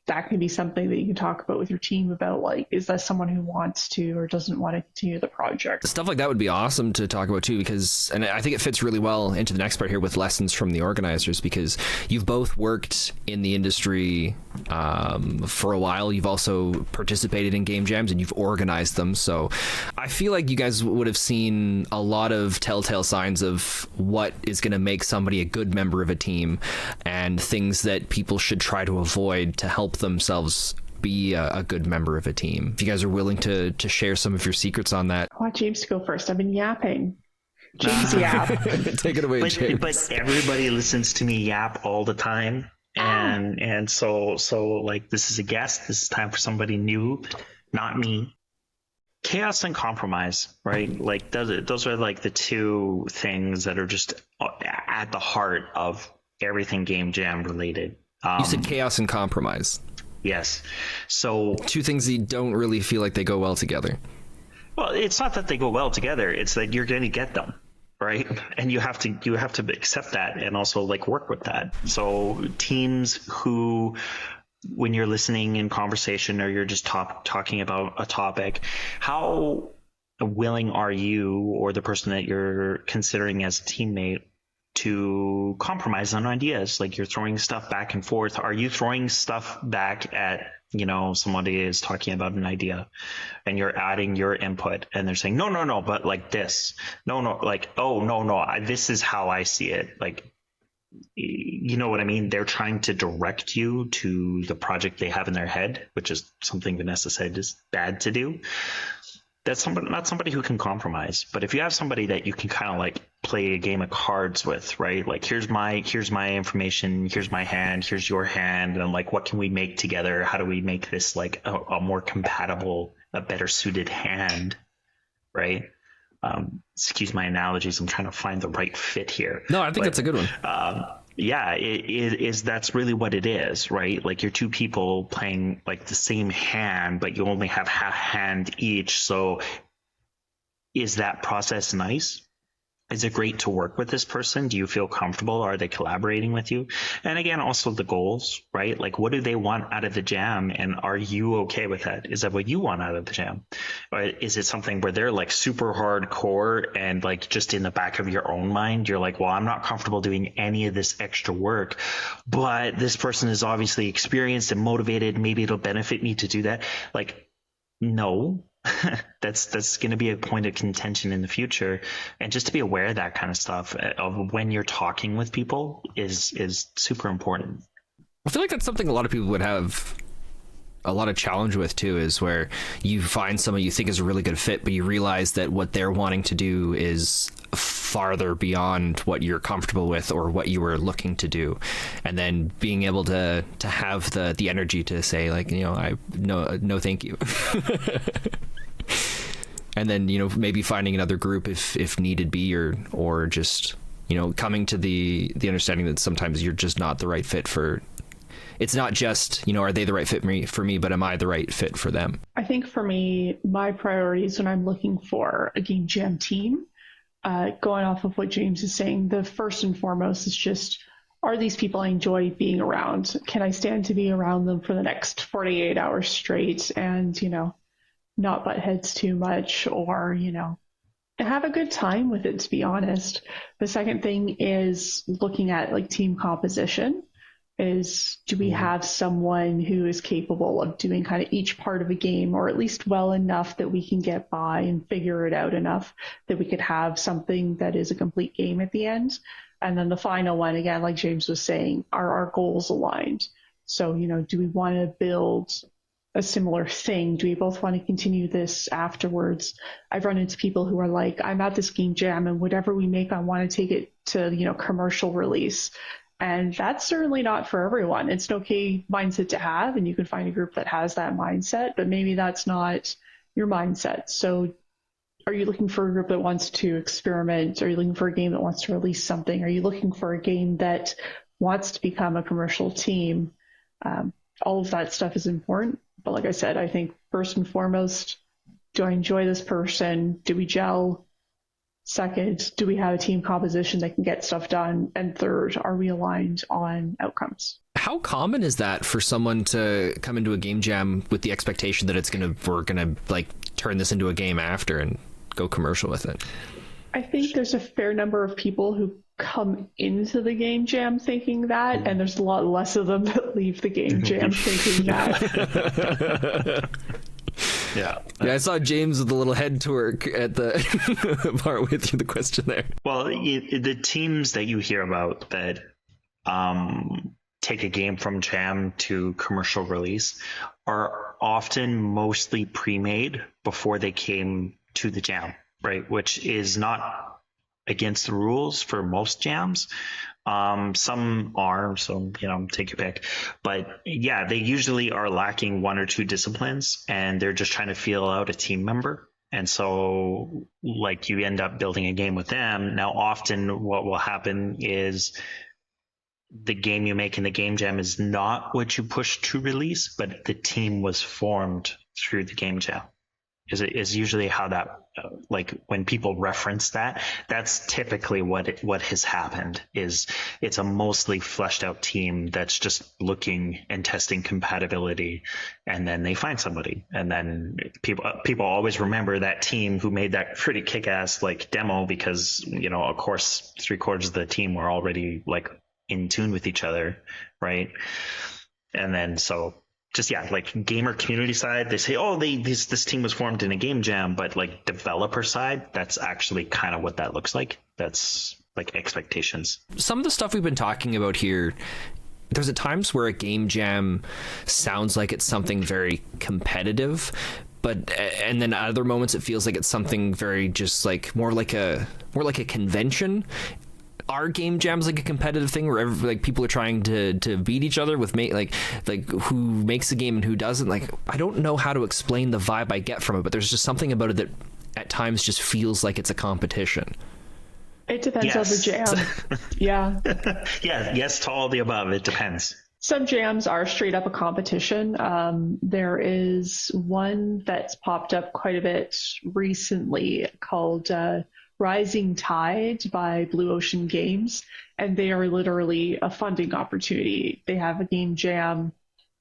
that can be something that you can talk about with your team about, like, is that someone who wants to or doesn't want to continue the project?
Stuff like that would be awesome to talk about too, because, and I think it fits really well into the next part here with lessons from the organizers, because you've both worked in the industry for a while. You've also participated in game jams and you've organized them. So I feel like you guys would have seen a lot of telltale signs of what is going to make somebody a good member of a team and things that people should try to avoid to help themselves be a good member of a team? If you guys are willing to share some of your secrets on that.
I want James to go first. I've been yapping. James yap.
Take it away, James.
But everybody listens to me yap all the time. And so like, this is a guest. This is time for somebody new, not me. Chaos and compromise, right? Like those are like the two things that are just at the heart of everything Game Jam related.
You said chaos and compromise.
Yes. So
two things that you don't really feel like they go well together.
Well, it's not that they go well together. It's that you're going to get them, right? And you have to accept that and also like work with that. So teams who, when you're listening in conversation or you're just talking about a topic, how willing are you or the person that you're considering as a teammate to compromise on ideas? Like, you're throwing stuff back and forth. Are you throwing stuff back at, somebody is talking about an idea and you're adding your input and they're saying, no, but like this, no, like, oh, no, this is how I see it. Like, you know what I mean? They're trying to direct you to the project they have in their head, which is something Vanessa said is bad to do. That's not somebody who can compromise. But if you have somebody that you can kind of like play a game of cards with, right? Like, here's my information, here's my hand, here's your hand, and like, what can we make together? How do we make this like a more compatible, a better suited hand, right? Excuse my analogies. I'm trying to find the right fit here.
No, I think that's a good one.
Yeah, that's really what it is, right? Like, you're two people playing like the same hand, but you only have half hand each. So is that process nice? Is it great to work with this person? Do you feel comfortable? Are they collaborating with you? And again, also the goals, right? Like, what do they want out of the jam? And are you okay with that? Is that what you want out of the jam? Or is it something where they're like super hardcore and like just in the back of your own mind, you're like, well, I'm not comfortable doing any of this extra work, but this person is obviously experienced and motivated. Maybe it'll benefit me to do that. Like, no. That's going to be a point of contention in the future, and just to be aware of that kind of stuff of when you're talking with people is super important.
I feel like that's something a lot of people would have a lot of challenge with too, is where you find someone you think is a really good fit, but you realize that what they're wanting to do is farther beyond what you're comfortable with or what you were looking to do, and then being able to have the energy to say, like, no thank you. And then, maybe finding another group if needed be, or just, coming to the understanding that sometimes you're just not the right fit for. It's not just, are they the right fit for me, but am I the right fit for them?
I think for me, my priorities when I'm looking for a game jam team, going off of what James is saying, the first and foremost is just, are these people I enjoy being around? Can I stand to be around them for the next 48 hours straight and, not butt heads too much, or, have a good time with it, to be honest. The second thing is looking at like team composition. Do we have someone who is capable of doing kind of each part of a game, or at least well enough that we can get by and figure it out enough that we could have something that is a complete game at the end? And then the final one, again, like James was saying, are our goals aligned? So, do we want to build a similar thing? Do we both want to continue this afterwards? I've run into people who are like, I'm at this game jam and whatever we make, I want to take it to, commercial release. And that's certainly not for everyone. It's an okay mindset to have, and you can find a group that has that mindset, but maybe that's not your mindset. So are you looking for a group that wants to experiment? Are you looking for a game that wants to release something? Are you looking for a game that wants to become a commercial team? All of that stuff is important. But like I said, I think first and foremost, do I enjoy this person? Do we gel? Second, do we have a team composition that can get stuff done? And third, are we aligned on outcomes?
How common is that for someone to come into a game jam with the expectation that we're gonna like turn this into a game after and go commercial with it?
I think there's a fair number of people who come into the game jam thinking that, and there's a lot less of them that leave the game jam thinking that.
Yeah, I saw James with a little head twerk at the part with you, the question there.
Well, the teams that you hear about that take a game from jam to commercial release are often mostly pre-made before they came to the jam, right? Which is not against the rules for most jams. Some are, so, take your pick. But yeah, they usually are lacking one or two disciplines, and they're just trying to feel out a team member. And so, like, you end up building a game with them. Now, often what will happen is the game you make in the game jam is not what you push to release, but the team was formed through the game jam. Is usually how that, like, when people reference that, that's typically what has happened. Is it's a mostly fleshed out team that's just looking and testing compatibility, and then they find somebody, and then people always remember that team who made that pretty kick-ass like demo, because of course 3/4 of the team were already like in tune with each other, right? And then so. Just, like gamer community side, they say, oh, this team was formed in a game jam, but like developer side, that's actually kind of what that looks like. That's like expectations.
Some of the stuff we've been talking about here, there's at times where a game jam sounds like it's something very competitive, and then at other moments it feels like it's something very just like more like a convention. Are game jams like a competitive thing where like people are trying to beat each other with like who makes the game and who doesn't? Like, I don't know how to explain the vibe I get from it, but there's just something about it that at times just feels like it's a competition.
It depends on the jam. Yeah.
Yeah. Yes to all the above. It depends.
Some jams are straight up a competition. There is one that's popped up quite a bit recently called Rising Tide by Blue Ocean Games, and they are literally a funding opportunity. They have a game jam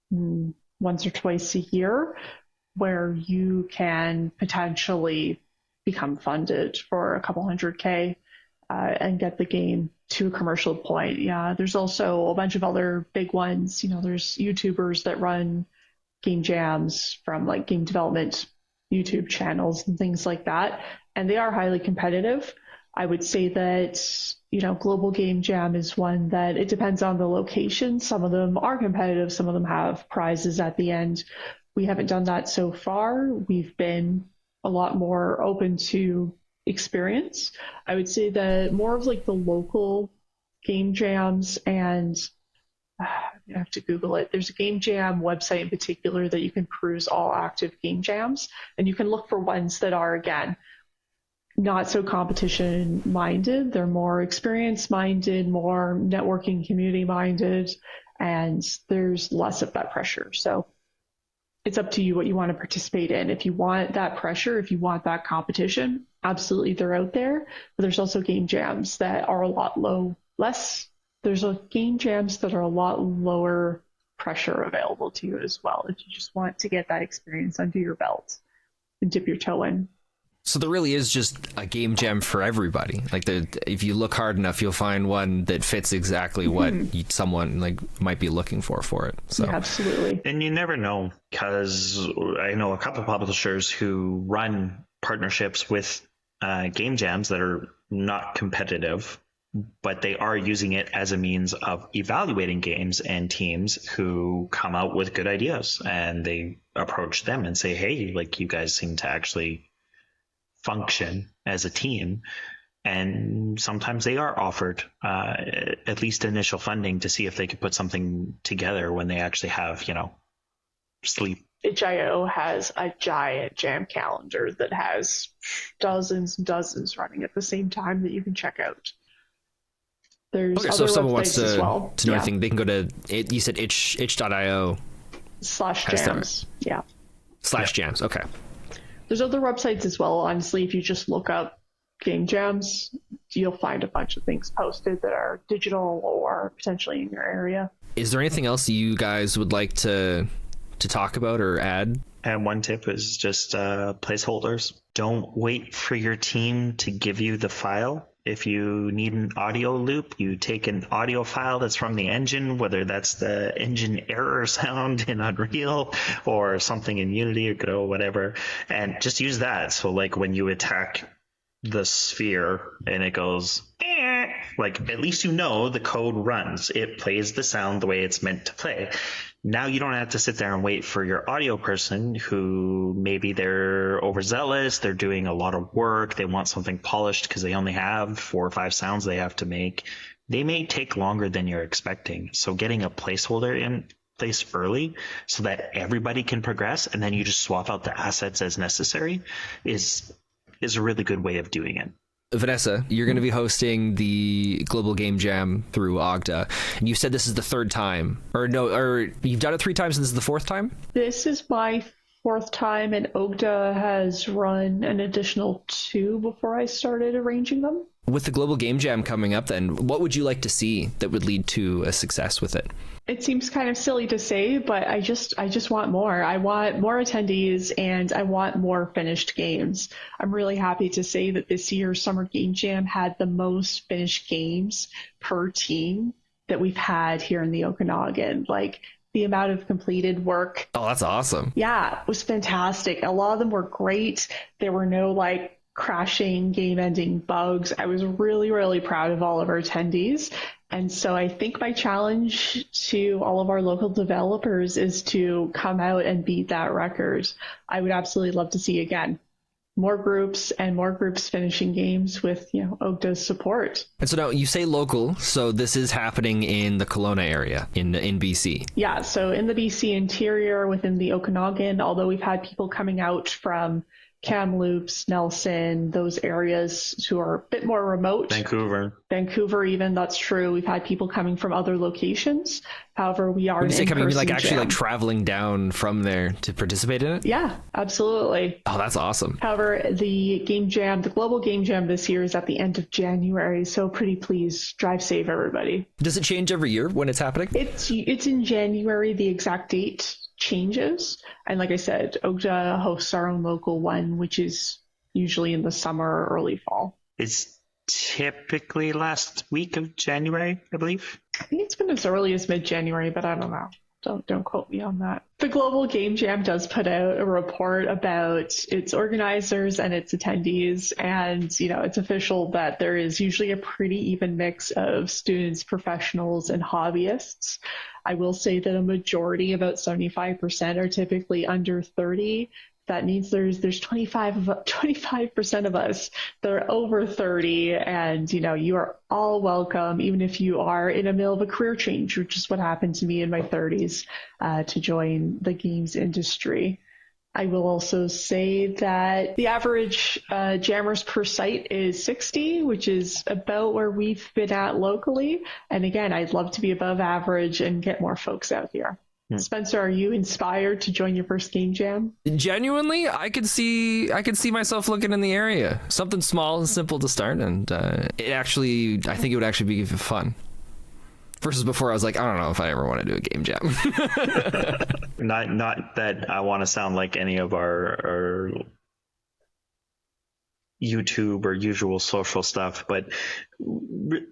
once or twice a year where you can potentially become funded for a couple $100K and get the game to a commercial point. Yeah, there's also a bunch of other big ones. There's YouTubers that run game jams from like game development YouTube channels and things like that. And they are highly competitive. I would say that, Global Game Jam is one that it depends on the location. Some of them are competitive. Some of them have prizes at the end. We haven't done that so far. We've been a lot more open to experience. I would say that more of like the local game jams, and I have to Google it. There's a game jam website in particular that you can peruse all active game jams, and you can look for ones that are, again, not so competition minded. They're more experience minded, more networking community minded, and there's less of that pressure. So it's up to you what you want to participate in. If you want that pressure, if you want that competition, absolutely they're out there. But there's also game jams that are a lot there's game jams that are a lot lower pressure available to you as well, if you just want to get that experience under your belt and dip your toe in.
So there really is just a game jam for everybody. Like, if you look hard enough, you'll find one that fits exactly what someone like might be looking for it. So
yeah, absolutely.
And you never know, because I know a couple of publishers who run partnerships with game jams that are not competitive, but they are using it as a means of evaluating games and teams who come out with good ideas, and they approach them and say, hey, like, you guys seem to actually function as a team. And sometimes they are offered at least initial funding to see if they could put something together when they actually have, sleep.
itch.io has a giant jam calendar that has dozens and dozens running at the same time that you can check out. There's
okay,
other
so if someone wants
websites as well.
to know anything, they can go to it. You said itch.io
/jams. Yeah.
/jams. Okay.
There's other websites as well. Honestly, if you just look up game jams, you'll find a bunch of things posted that are digital or potentially in your area.
Is there anything else you guys would like to talk about or add?
And one tip is just placeholders. Don't wait for your team to give you the file. If you need an audio loop, you take an audio file that's from the engine, whether that's the engine error sound in Unreal or something in Unity or Godot, whatever, and just use that. So like when you attack the sphere and it goes, Like, at least you know the code runs. It plays the sound the way it's meant to play. Now you don't have to sit there and wait for your audio person who maybe they're overzealous, they're doing a lot of work, they want something polished because they only have 4 or 5 sounds they have to make. They may take longer than you're expecting. So getting a placeholder in place early so that everybody can progress, and then you just swap out the assets as necessary is a really good way of doing it.
Vanessa, you're going to be hosting the Global Game Jam through Ogda, and you said this is the 3rd time, or you've done it 3 times and this is the 4th time?
This is my 4th time, and Ogda has run an additional 2 before I started arranging them.
With the Global Game Jam coming up then, what would you like to see that would lead to a success with it?
It seems kind of silly to say, but I just want more. I want more attendees, and I want more finished games. I'm really happy to say that this year's Summer Game Jam had the most finished games per team that we've had here in the Okanagan. Like, the amount of completed work.
Oh, that's awesome.
Yeah, it was fantastic. A lot of them were great. There were no crashing, game-ending bugs. I was really, really proud of all of our attendees. And so I think my challenge to all of our local developers is to come out and beat that record. I would absolutely love to see, again, more groups finishing games with, Ogda's support.
And so now you say local, so this is happening in the Kelowna area in BC.
Yeah, so in the BC interior within the Okanagan, although we've had people coming out from Kamloops, Nelson, those areas who are a bit more remote. Vancouver even, that's true. We've had people coming from other locations. However, we are
when you say coming, you mean actually
jam.
Traveling down from there to participate in it?
Yeah, absolutely.
Oh, that's awesome.
However, the Global Game Jam this year is at the end of January, so pretty please drive safe, everybody.
Does it change every year when it's happening?
It's in January. The exact date changes, and like I said, Ogda hosts our own local one, which is usually in the summer or early fall.
It's typically last week of January, I believe.
I think it's been as early as mid-January, but I don't know. Don't quote me on that. The Global Game Jam does put out a report about its organizers and its attendees, and it's official that there is usually a pretty even mix of students, professionals, and hobbyists. I will say that a majority, about 75%, are typically under 30. That means there's 25% of us that are over 30, and you are all welcome, even if you are in the middle of a career change, which is what happened to me in my 30s, to join the games industry. I will also say that the average jammers per site is 60, which is about where we've been at locally. And again, I'd love to be above average and get more folks out here. Spencer, are you inspired to join your first game jam?
Genuinely, I could see myself looking in the area. Something small and simple to start, and I think it would actually be fun. Versus before, I was like, I don't know if I ever want to do a game jam.
Not that I want to sound like any of our YouTube or usual social stuff, but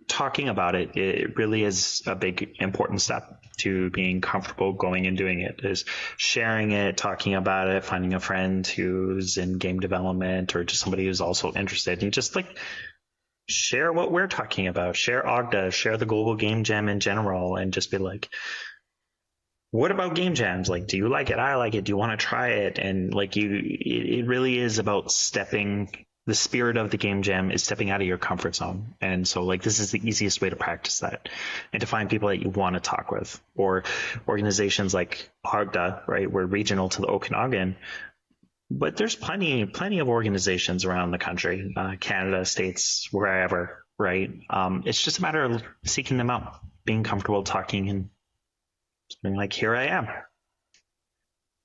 talking about it really is a big important step to being comfortable going and doing it, is sharing it, talking about it, finding a friend who's in game development or just somebody who's also interested, and just share what we're talking about, share Ogda, share the Global Game Jam in general, and just be like, what about game jams? Do you like it? I like it. Do you want to try it? And it really is about the spirit of the game jam is stepping out of your comfort zone. And so this is the easiest way to practice that and to find people that you want to talk with, or organizations like Ogda, right? We're regional to the Okanagan, but there's plenty of organizations around the country, Canada, States, wherever, right? It's just a matter of seeking them out, being comfortable talking and being like, here I am.